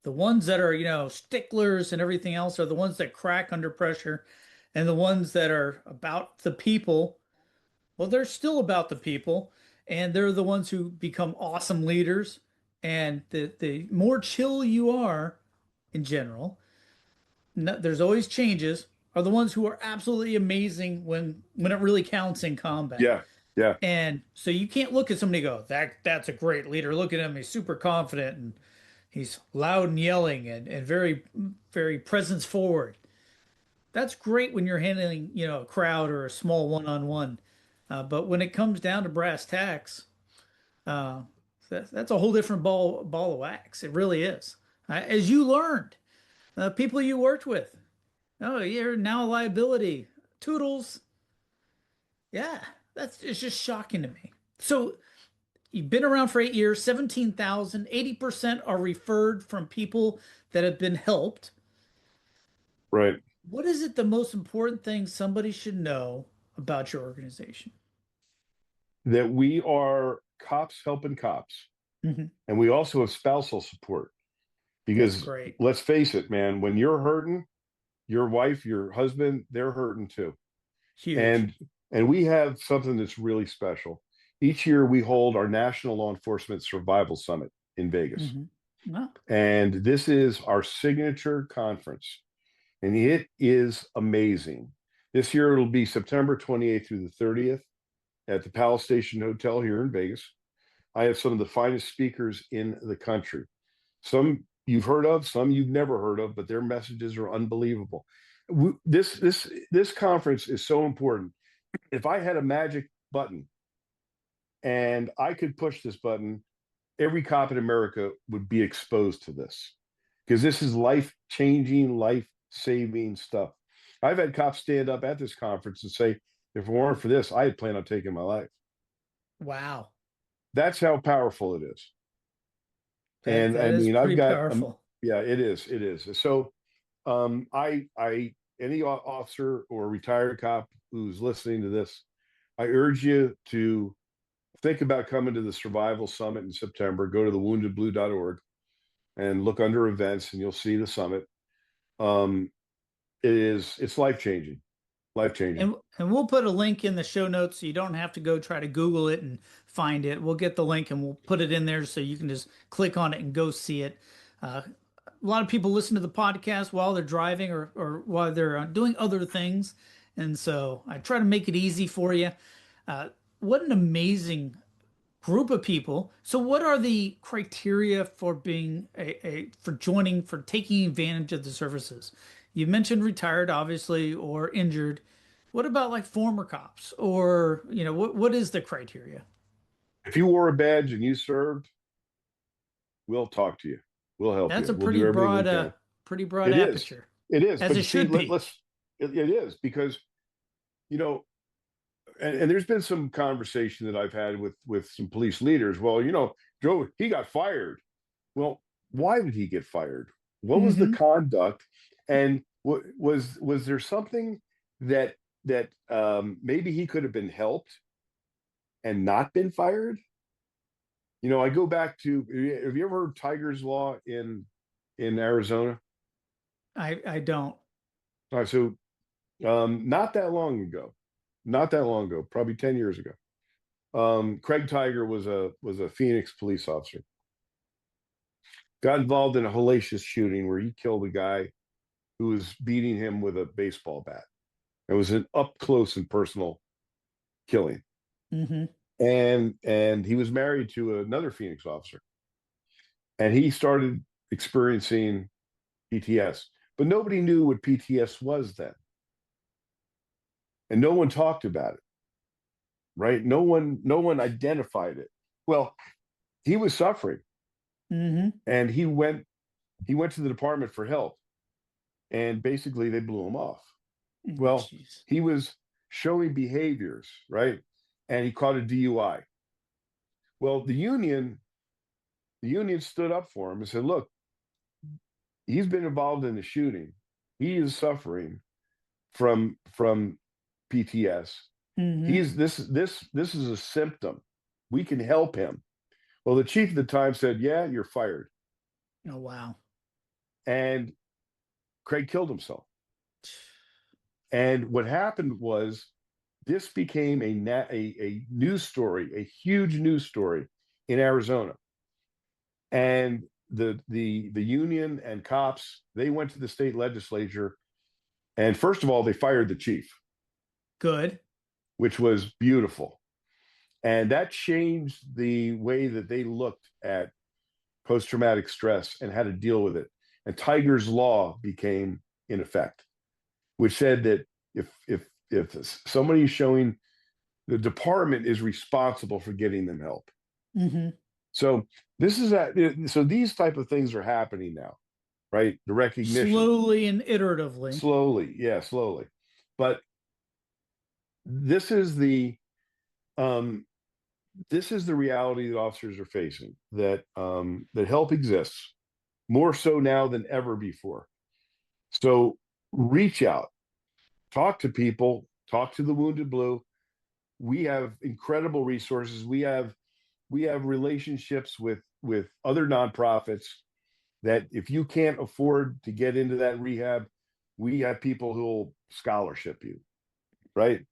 The ones that are, sticklers and everything else are the ones that crack under pressure, and the ones that are about the people, well, they're still about the people, and they're the ones who become awesome leaders. And the more chill you are in general, no, there's always changes, are the ones who are absolutely amazing when it really counts in combat. yeah, yeah, And so you can't look at somebody and go, that's a great leader. Look at him, he's super confident and he's loud and yelling and very, very presence forward. That's great when you're handling, a crowd or a small one-on-one. But when it comes down to brass tacks, uh, that's a whole different ball of wax. It really is. As you learned, people you worked with, oh, you're now a liability. Toodles. Yeah, it's just shocking to me. So you've been around for 8 years, 17,000, 80% are referred from people that have been helped. right. What is it the most important thing somebody should know about your organization? That we are cops helping cops, Hmm. and we also have spousal support That's because great. let's face it, man, when you're hurting, your wife, your husband, they're hurting too. Huge. And we have something that's really special. Each year we hold our National Law Enforcement Survival Summit in Vegas. Hmm. Well, And this is our signature conference. And it is amazing. This year it'll be September 28th through the 30th at the Palace Station Hotel here in Vegas. I have some of the finest speakers in the country. Some you've heard of, some you've never heard of, but their messages are unbelievable. This conference is so important. If I had a magic button and I could push this button, every cop in America would be exposed to this because this is life changing, life saving stuff. I've had cops stand up at this conference and say, If it weren't for this, I had planned on taking my life. Wow. That's how powerful it is. That And I that is mean, I've pretty got, powerful. yeah, it is. So, any officer or retired cop who's listening to this, I urge you to think about coming to the Survival Summit in September. Go to thewoundedblue.org and look under events, and you'll see the summit. It's life changing, life changing. And we'll put a link in the show notes so you don't have to go try to Google it and find it. We'll get the link and we'll put it in there so you can just click on it and go see it. A lot of people listen to the podcast while they're driving or while they're doing other things. And so I try to make it easy for you. What an amazing group of people. So what are the criteria for being for joining, for taking advantage of the services? You mentioned retired, obviously, or injured. What about like former cops or, what is the criteria? If you wore a badge and you served, we'll talk to you. We'll help That's you. a We'll do everything we can. pretty broad It is. aperture, It is. as But it see, should be. it is because, you know, and there's been some conversation that I've had with some police leaders. Well, Joe, he got fired. Well, why did he get fired? What was the Hmm. conduct? And was there something that maybe he could have been helped and not been fired? I go back to, have you ever heard Tiger's Law in Arizona? I don't. All right, so not that long ago, probably 10 years ago. Craig Tiger was a Phoenix police officer. Got involved in a hellacious shooting where he killed a guy who was beating him with a baseball bat. It was an up close and personal killing. Hmm. And he was married to another Phoenix officer. And he started experiencing PTS, but nobody knew what PTS was then. And no one talked about it, right? No one identified it. Well, he was suffering, Hmm. and he went to the department for help, and basically they blew him off. Well, Jeez. he was showing behaviors, right? And he caught a DUI. Well, the union stood up for him and said, look, he's been involved in the shooting. He is suffering from PTS. Hmm. He's this is a symptom. We can help him. Well, the chief at the time said, yeah, you're fired. Oh, wow. And Craig killed himself. And what happened was this became a news story, a huge news story in Arizona. And the union and cops, they went to the state legislature, and first of all, they fired the chief, Good. which was beautiful. And that changed the way that they looked at post-traumatic stress and how to deal with it. And Tiger's Law became in effect, which said that if somebody is showing, the department is responsible for getting them help. Hmm. So so these type of things are happening now, right? The recognition. Slowly and iteratively. Slowly. But this is the reality that officers are facing, that help exists more so now than ever before. So reach out, talk to people, talk to the Wounded Blue. We have incredible resources. We have relationships with other nonprofits that if you can't afford to get into that rehab, we have people who will scholarship you, right?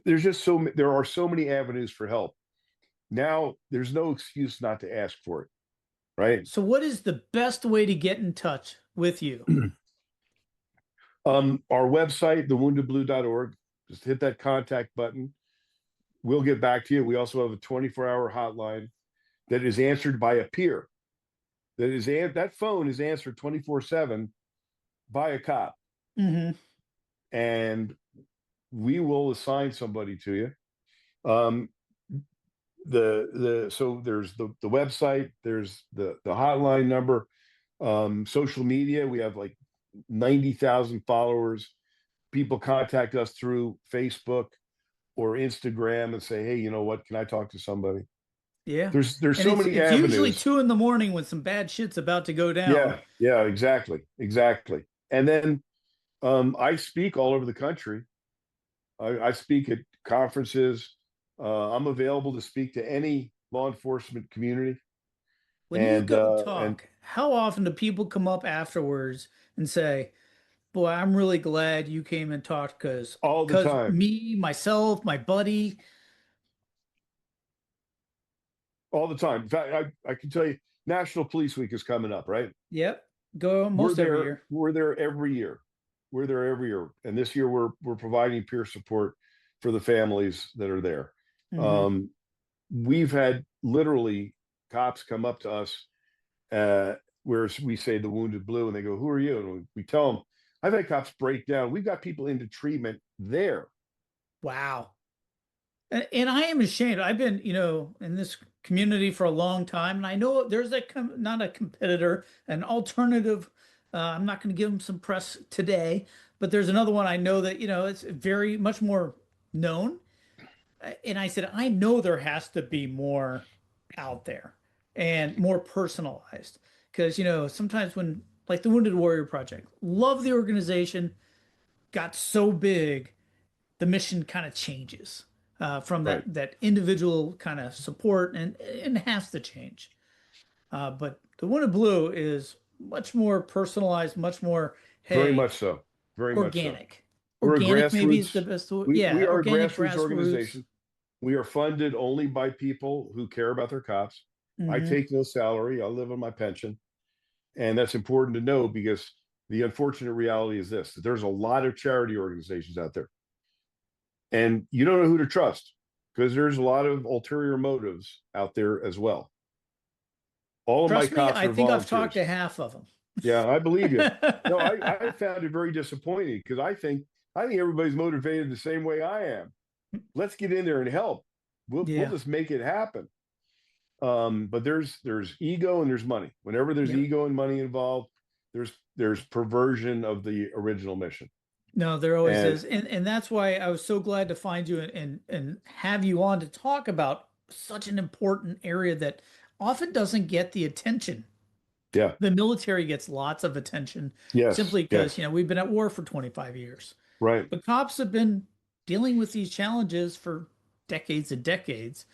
There are so many avenues for help. Now there's no excuse not to ask for it, right? So what is the best way to get in touch with you? Our website, thewoundedblue.org, just hit that contact button. We'll get back to you. We also have a 24-hour hotline that is answered by a peer. That phone is answered 24/7 by a cop. Hmm. And we will assign somebody to you. So there's the website, there's the hotline number, social media. We have like 90,000 followers. People contact us through Facebook. or Instagram and say, hey, you know what? Can I talk to somebody? Yeah. There's And so many it's usually avenues. 2 a.m. when some bad shit's about to go down. Yeah, exactly. And then I speak all over the country. I speak at conferences. I'm available to speak to any law enforcement community. When you And go and talk, how often do people come up afterwards and say, "Boy, I'm really glad you came and talked all the because time, me, myself, my buddy." all the time. In fact, I can tell you, National Police Week is coming up, right? Yep, go We're almost every there. year. We're there every year. We're there every year, and this year we're providing peer support for the families that are there. Hmm. Um, we've had literally cops come up to us where we say the wounded blue, and they go, "Who are you?" And we tell them, "I've had cops break down. We've got people into treatment there." Wow. And I am ashamed. I've been, in this community for a long time, and I know there's not a competitor, an alternative. I'm not going to give them some press today, but there's another one I know that, it's very much more known. And I said, I know there has to be more out there and more personalized because, sometimes when, like the Wounded Warrior Project, love the organization, got so big the mission kind of changes from Right. that individual kind of support and has to change. But the one in blue is much more personalized, much more, Very hey, much so. Very much so. organic. We're a Organic maybe is grassroots. the best. We Yeah, are a organic grassroots grassroots. organization. We are funded only by people who care about their cops. I Hmm. take no salary. I live on my pension. And that's important to know because the unfortunate reality is this, that there's a lot of charity organizations out there. And you don't know who to trust because there's a lot of ulterior motives out there as well. All of my Trust me, cops I are think I've talked volunteers. to half of them. Yeah, I believe you. No, I found it very disappointing because I think everybody's motivated the same way I am. Let's get in there and help. We'll Yeah, just make it happen. But there's ego and there's money. Whenever there's yeah. ego and money involved, there's perversion of the original mission. No, there always And is. And that's why I was so glad to find you and have you on to talk about such an important area that often doesn't get the attention. yeah, The military gets lots of attention simply because, yes, we've been at war for 25 years. right. But cops have been dealing with these challenges for decades and decades,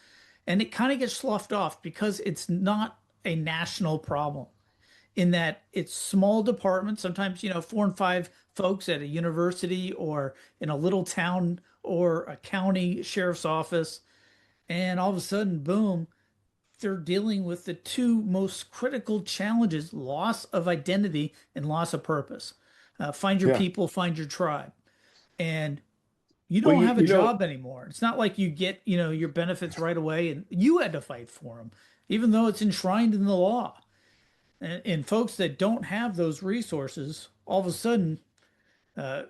and it kind of gets sloughed off because it's not a national problem in that it's small departments, sometimes, 4 and 5 folks at a university or in a little town or a county sheriff's office. And all of a sudden, boom, they're dealing with the two most critical challenges: loss of identity and loss of purpose. Find your Yeah. people, find your tribe. And you Well, don't have a you know, job anymore. It's not like you get, your benefits right away and you had to fight for them, even though it's enshrined in the law. And folks that don't have those resources, all of a sudden, uh,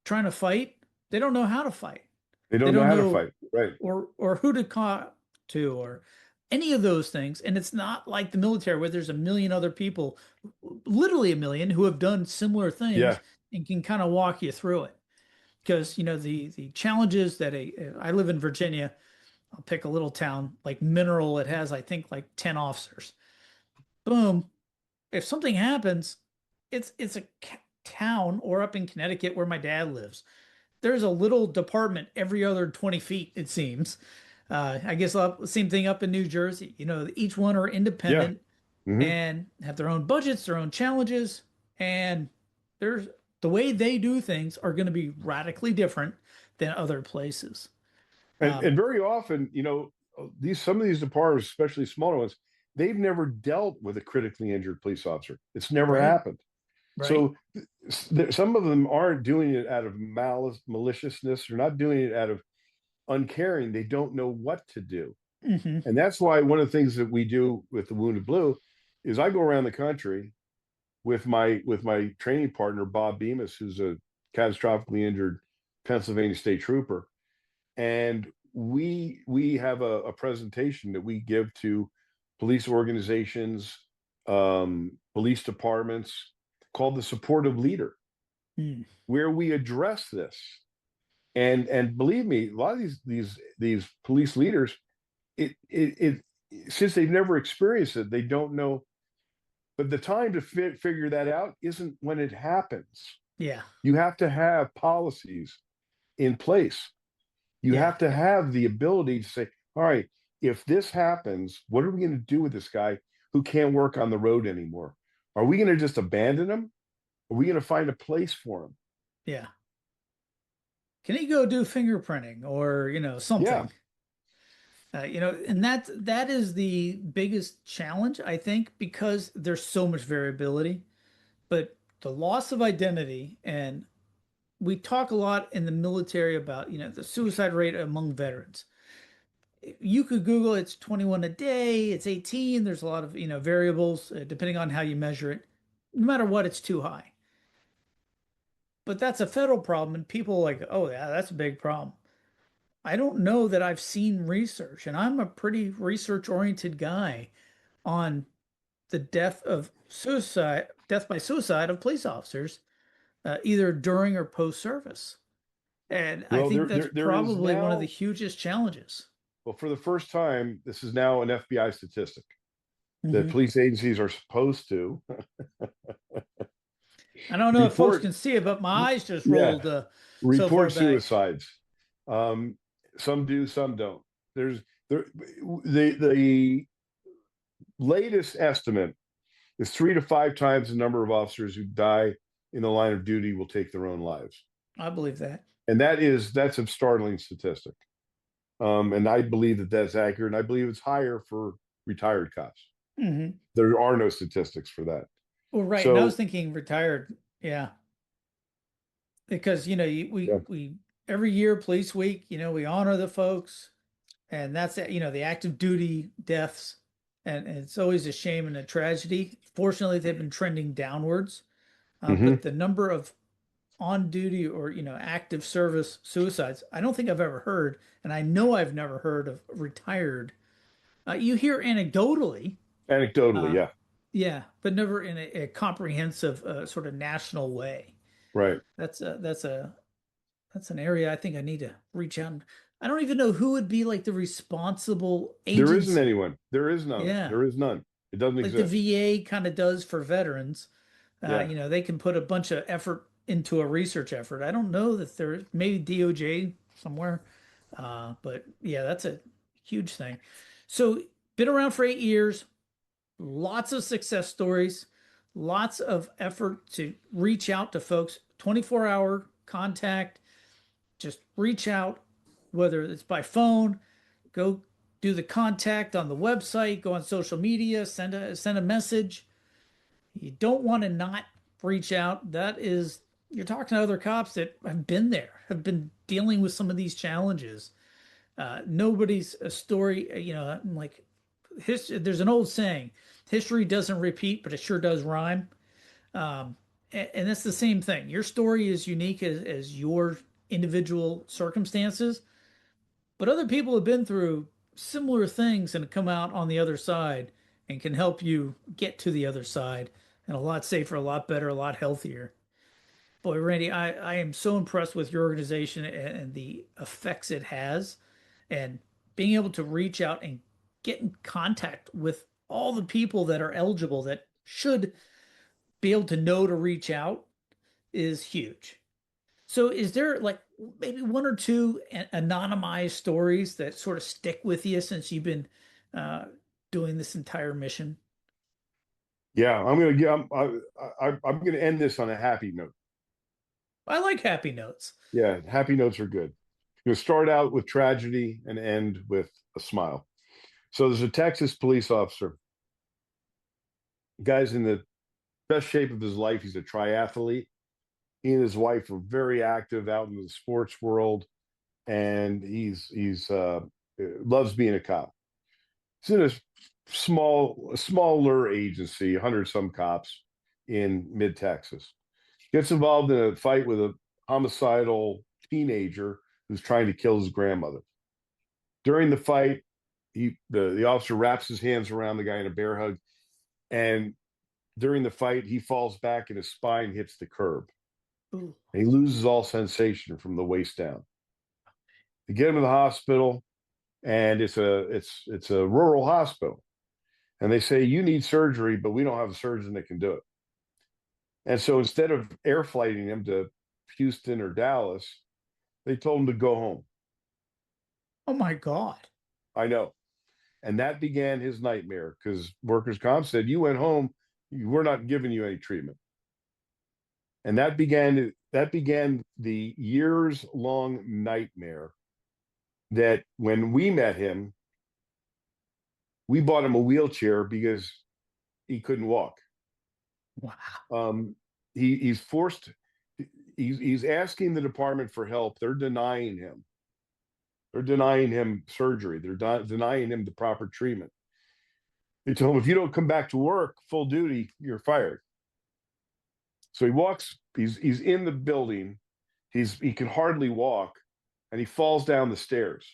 trying to fight, they don't know how to fight. they They don't know don't how to know fight. Right. or who to call to or any of those things. And it's not like the military where there's a million other people, literally a million, who have done similar things Yeah. and can kind of walk you through it. Because the challenges that I live in Virginia. I'll pick a little town like Mineral. It has, I think, like 10 officers. Boom, if something happens, it's a town, or up in Connecticut where my dad lives. There's a little department every other 20 feet, it seems. I guess same thing up in New Jersey. Each one are Yeah. independent Hmm. and have their own budgets, their own challenges, and there's the way they do things are going to be radically different than other places. Um, And very often, these some of these departments, especially smaller ones, they've never dealt with a critically injured police officer. It's never right, happened. right. So some of them aren't doing it out of maliciousness. They're not doing it out of uncaring. They don't know what to do. Hmm. And that's why one of the things that we do with the Wounded Blue is I go around the country with my training partner Bob Bemis, who's a catastrophically injured Pennsylvania state trooper, and we have a presentation that we give to police organizations, police departments, called the supportive leader, Mm. where we address this. And believe me, a lot of these police leaders, it since they've never experienced it, they don't know. But the time to figure that out isn't when it happens. Yeah. You have to have policies in place. You Yeah. have to have the ability to say, all right, if this happens, what are we going to do with this guy who can't work on the road anymore? Are we going to just abandon him? Are we going to find a place for him? Yeah. Can he go do fingerprinting or, Yeah. something? And that is the biggest challenge, I think, because there's so much variability. But the loss of identity, and we talk a lot in the military about, the suicide rate among veterans. You could Google it's 21 a day, it's 18. There's a lot of, variables depending on how you measure it. No matter what, it's too high. But that's a federal problem, and people are like, oh yeah, that's a big problem. I don't know that I've seen research, and I'm a pretty research oriented guy on the death by suicide of police officers, either during or post service. And I Well, think that's there is probably one of the now, hugest challenges. well, for the first time, this is now an FBI statistic that Hmm. police agencies are supposed to I don't know if folks report. can see it, but my eyes just Yeah, rolled so far report back. suicides. Um, some do, some don't. There's the latest estimate is 3 to 5 times the number of officers who die in the line of duty will take their own lives, I believe that. and that's a startling statistic. And I believe that that's accurate, and I believe it's higher for retired cops. Hmm. There are no statistics for that. Well, right. And I was So, thinking retired. Yeah. Because, yeah. we every year, Police Week, we honor the folks, and that's the active duty deaths, and it's always a shame and a tragedy. Fortunately, they've been trending downwards, Mhm. but the number of on duty or active service suicides, I don't think I've ever heard, and I know I've never heard of retired. You hear anecdotally, Anecdotally, uh, yeah, yeah, but never in a comprehensive sort of national way. right. That's an area I think I need to reach out. I don't even know who would be like the responsible There isn't agency. anyone. There is none. Yeah, There is none. It doesn't like the exist. VA kind of does for veterans. Yeah. They can put a bunch of effort into a research effort. I don't know that there maybe DOJ somewhere, but yeah, that's a huge thing. So been around for 8 years, lots of success stories, lots of effort to reach out to folks, 24-hour contact. Just reach out, whether it's by phone, go do the contact on the website, go on social media, send a message. You don't want to not reach out. That is, you're talking to other cops that have been there, have been dealing with some of these challenges. Nobody's a story, like history. There's an old saying, history doesn't repeat, but it sure does rhyme. And it's the same thing. Your story is unique as your individual circumstances, but other people have been through similar things and come out on the other side and can help you get to the other side and a lot safer, a lot better, a lot healthier. Boy, Randy, I am so impressed with your organization and the effects it has, and being able to reach out and get in contact with all the people that are eligible that should be able to know to reach out is huge. So, is there like maybe one or two anonymized stories that sort of stick with you since you've been uh, doing this entire mission? Yeah. I'm gonna end this on a happy note. I like happy notes. Yeah, happy notes are good. You start out with tragedy and end with a smile. So there's a Texas police officer. Guy's in the best shape of his life. He's a triathlete. He and his wife are very active out in the sports world, and he's loves being a cop. He's in a smaller agency, 100 some cops in mid Texas. Gets involved in a fight with a homicidal teenager who's trying to kill his grandmother. During the fight, the officer wraps his hands around the guy in a bear hug, and during the fight, he falls back and his spine hits the curb. Ooh. And he loses all sensation from the waist down. They get him to the hospital, and it's a rural hospital. And they say, you need surgery, but we don't have a surgeon that can do it. And so instead of air flighting him to Houston or Dallas, they told him to go home. Oh my God. I know. And that began his nightmare, because workers' comp said, you went home, we're not giving you any treatment. And that began the years-long nightmare that when we met him, we bought him a wheelchair because he couldn't walk. Wow. He's forced, he's asking the department for help. They're denying him. They're denying him surgery. They're denying him the proper treatment. They told him, if you don't come back to work full duty, you're fired. So he walks, he's in the building, he can hardly walk, and he falls down the stairs.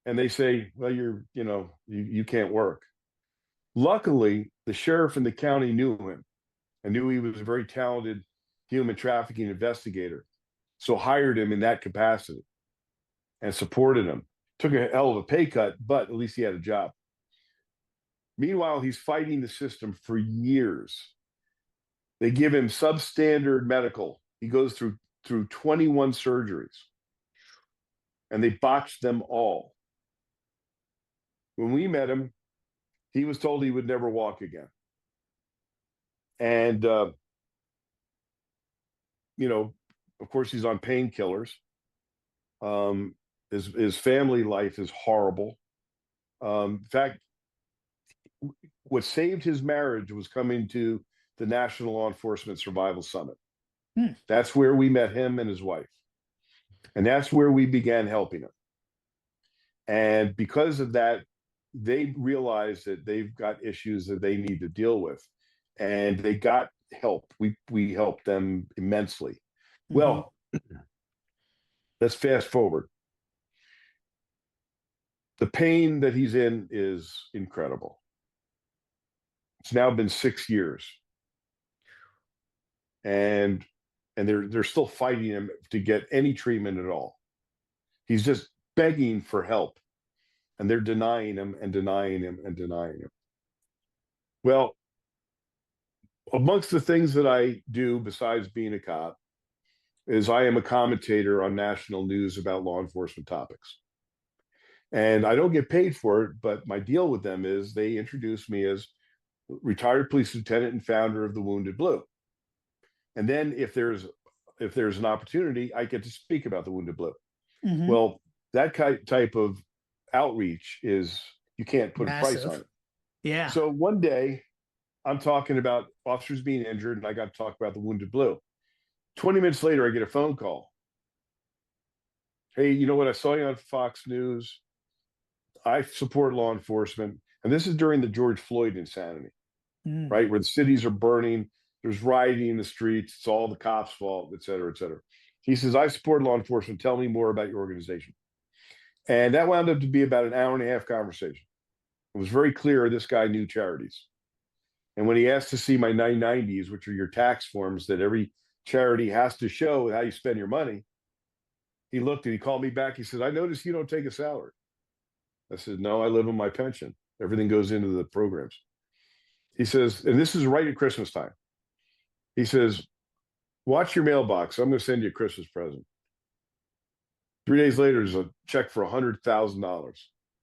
And they say, well, you can't work. Luckily, the sheriff in the county knew him and knew he was a very talented human trafficking investigator. So hired him in that capacity and supported him. Took a hell of a pay cut, but at least he had a job. Meanwhile, he's fighting the system for years. They give him substandard medical. He goes through 21 surgeries, and they botched them all. When we met him, he was told he would never walk again. And, of course, he's on painkillers. His family life is horrible. In fact, what saved his marriage was coming to the National Law Enforcement Survival Summit. That's where we met him and his wife. And that's where we began helping him. And because of that, they realized that they've got issues that they need to deal with. And they got help. We helped them immensely. Mm-hmm. Well, let's fast forward. The pain that he's in is incredible. It's now been 6 years. And they're still fighting him to get any treatment at all. He's just begging for help. And they're denying him and denying him and denying him. Well, amongst the things that I do besides being a cop is I am a commentator on national news about law enforcement topics. And I don't get paid for it, but my deal with them is they introduce me as retired police lieutenant and founder of the Wounded Blue. And then if there's an opportunity, I get to speak about the Wounded Blue. Mm-hmm. Well, that type of outreach is, you can't put massive. A price on it. Yeah. So one day I'm talking about officers being injured, and I got to talk about the Wounded Blue. 20 minutes later, I get a phone call. Hey, you know what? I saw you on Fox News. I support law enforcement. And this is during the George Floyd insanity, right? Where the cities are burning. There's rioting in the streets. It's all the cops' fault, et cetera, et cetera. He says, I support law enforcement. Tell me more about your organization. And that wound up to be about an hour and a half conversation. It was very clear this guy knew charities. And when he asked to see my 990s, which are your tax forms that every charity has to show how you spend your money, he looked and he called me back. He said, I noticed you don't take a salary. I said, no, I live on my pension. Everything goes into the programs. He says, and this is right at Christmas time. He says, watch your mailbox. I'm going to send you a Christmas present. 3 days later, there's a check for $100,000.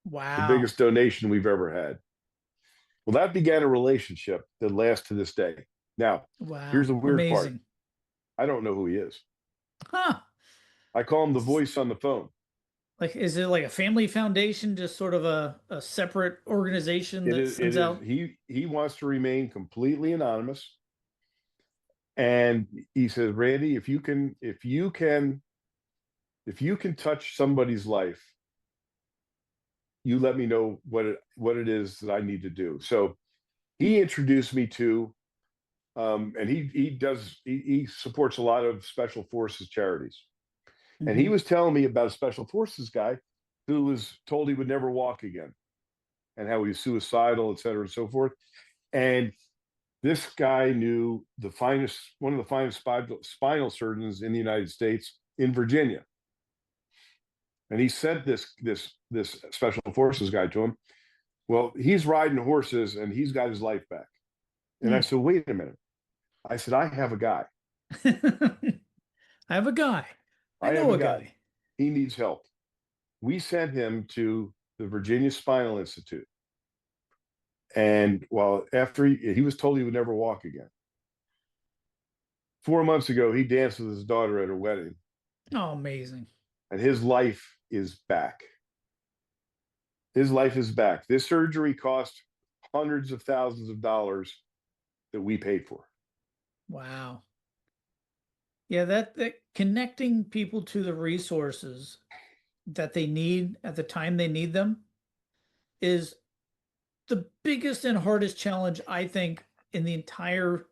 Wow. The biggest donation we've ever had. Well, that began a relationship that lasts to this day. Now, here's the weird part. I don't know who he is. Huh. I call him the voice on the phone. Like, is it like a family foundation, just sort of a separate organization that sends out? He wants to remain completely anonymous. And he says, Randy, if you can touch somebody's life, you let me know what it is that I need to do. So he introduced me to, and he supports a lot of special forces charities. Mm-hmm. And he was telling me about a special forces guy who was told he would never walk again and how he was suicidal, et cetera, and so forth. And this guy knew one of the finest spinal surgeons in the United States in Virginia. And he sent this special forces guy to him. Well, he's riding horses and he's got his life back. And I said, wait a minute. I said, I have a guy. I have a guy. I I have know a a guy. guy. He needs help. We sent him to the Virginia Spinal Institute. And well, after he was told he would never walk again. 4 months ago, he danced with his daughter at her wedding. Oh, amazing. And his life is back. His life is back. This surgery cost hundreds of thousands of dollars that we paid for. Wow. Yeah, that connecting people to the resources that they need at the time they need them is the biggest and hardest challenge, I think, in the entire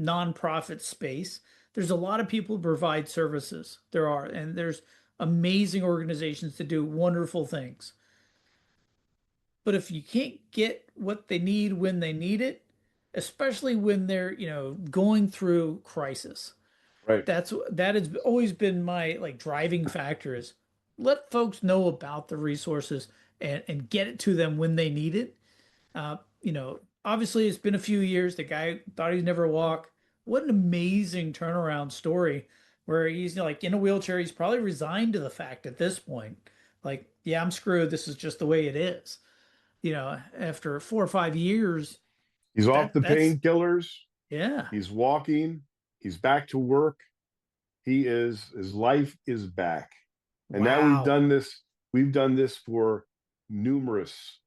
nonprofit space. There's a lot of people who provide services. There are, and there's amazing organizations that do wonderful things. But if you can't get what they need when they need it, especially when they're, going through crisis, Right. that has always been my like driving factor is let folks know about the resources and get it to them when they need it. Obviously it's been a few years. The guy thought he'd never walk. What an amazing turnaround story where he's like in a wheelchair. He's probably resigned to the fact at this point, like, yeah, I'm screwed. This is just the way it is. After 4 or 5 years, He's off the that's painkillers. yeah. He's walking. He's back to work. His life is back. And now Wow. we've done this for numerous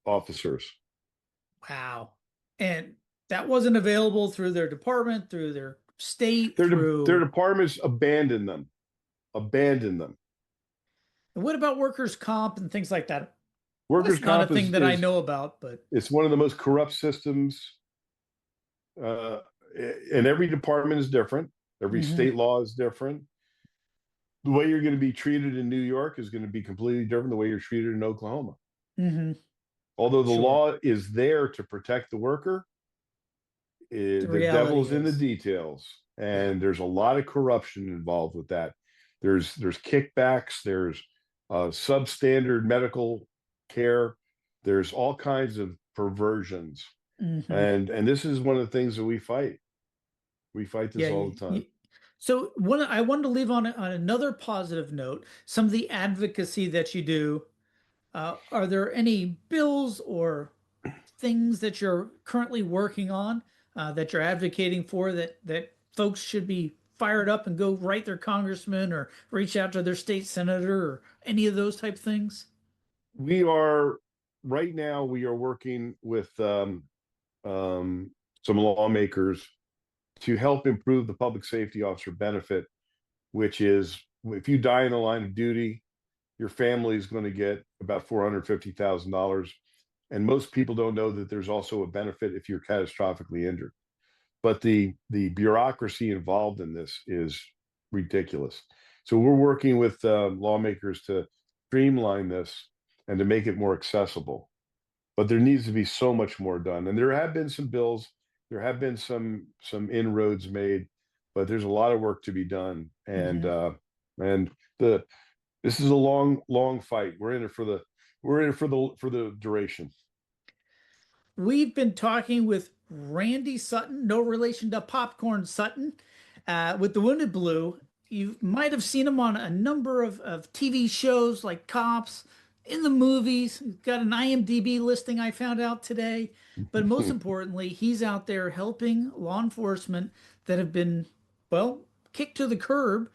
officers. Wow. And that wasn't available through their department, through their state, Their departments abandoned them. Abandoned them. And what about workers' comp and things like that? Workers' That's not a comp thing that I know about, but it's one of the most corrupt systems. And every department is different. Every state law is different. The way you're going to be treated in New York is going to be completely different than the way you're treated in Oklahoma. Although the law is there to protect the worker, the devil's in the details, and there's a lot of corruption involved with that. There's kickbacks, there's substandard medical care, there's all kinds of perversions, and this is one of the things that we fight. We fight this all the time. So I wanted to leave on another positive note. Some of the advocacy that you do. Are there any bills or things that you're currently working on that you're advocating for that folks should be fired up and go write their congressman or reach out to their state senator or any of those type things? Right now we are working with some lawmakers to help improve the public safety officer benefit, which is if you die in the line of duty, your family is going to get about $450,000. And most people don't know that there's also a benefit if you're catastrophically injured. But the bureaucracy involved in this is ridiculous. So we're working with lawmakers to streamline this and to make it more accessible. But there needs to be so much more done. And there have been some bills, there have been some inroads made, but there's a lot of work to be done. And this is a long fight. We're in it for the duration. We've been talking with Randy Sutton, no relation to Popcorn Sutton, with the Wounded Blue. You might have seen him on a number of TV shows like Cops, in the movies. He's got an IMDb listing I found out today. But most importantly, he's out there helping law enforcement that have been, well, kicked to the curb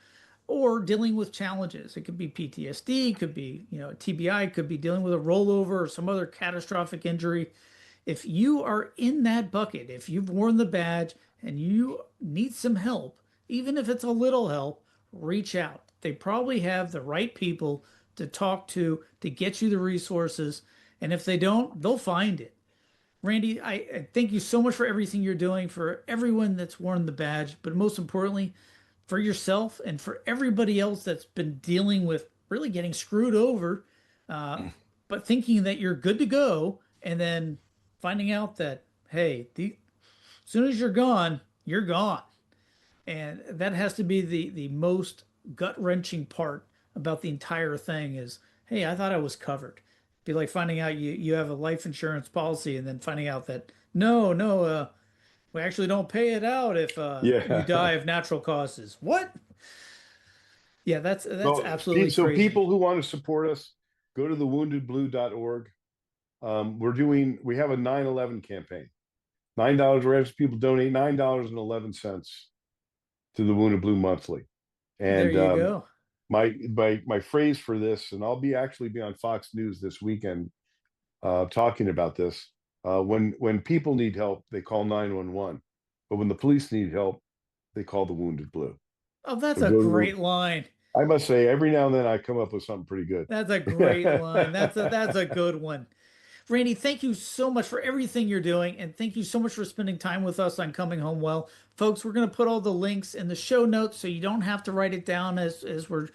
or dealing with challenges. It could be PTSD, it could be, TBI, it could be dealing with a rollover or some other catastrophic injury. If you are in that bucket, if you've worn the badge and you need some help, even if it's a little help, reach out. They probably have the right people to talk to get you the resources. And if they don't, they'll find it. Randy, I thank you so much for everything you're doing for everyone that's worn the badge, but most importantly, for yourself and for everybody else that's been dealing with really getting screwed over, but thinking that you're good to go, and then finding out that, hey, as soon as you're gone, you're gone. And that has to be the most gut wrenching part about the entire thing is, hey, I thought I was covered. Be like finding out you have a life insurance policy and then finding out that no, we actually don't pay it out if you die Yeah. of natural causes. What? Yeah, that's Well, absolutely so crazy. people who want to support us, go to thewoundedblue.org. We have a 9/11 campaign. $9, where people donate $9.11 to the Wounded Blue monthly. There And you go. my phrase for this, and I'll actually be on Fox News this weekend talking about this. When people need help, they call 911, but when the police need help, they call the Wounded Blue. Oh, that's So a go to. great line. I must say, every now and then I come up with something pretty good. That's a great line. That's a good one. Randy, thank you so much for everything you're doing, and thank you so much for spending time with us on Coming Home Well. Folks, we're going to put all the links in the show notes so you don't have to write it down as you're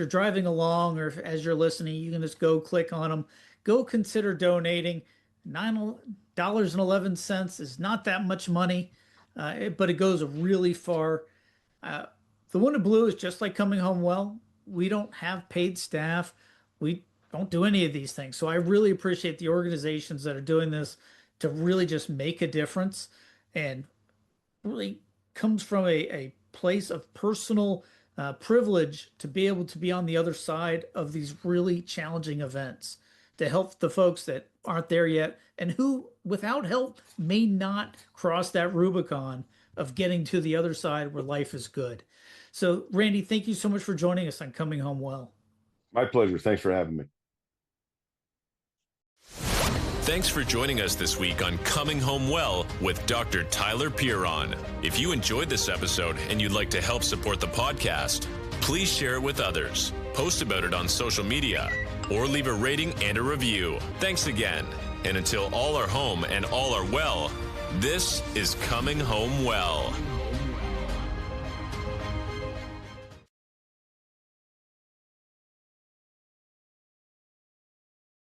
driving along or as you're listening. You can just go click on them. Go consider donating. $9.11 is not that much money, but it goes really far. The Wounded Blue is just like Coming Home Well. We don't have paid staff. We don't do any of these things. So I really appreciate the organizations that are doing this to really just make a difference and really comes from a place of personal privilege to be able to be on the other side of these really challenging events to help the folks that aren't there yet and who, without help, may not cross that Rubicon of getting to the other side where life is good. So, Randy, thank you so much for joining us on Coming Home Well. My pleasure. Thanks for having me. Thanks for joining us this week on Coming Home Well with Dr. Tyler Piron. If you enjoyed this episode and you'd like to help support the podcast, please share it with others, post about it on social media, or leave a rating and a review. Thanks again. And until all are home and all are well, this is Coming Home Well.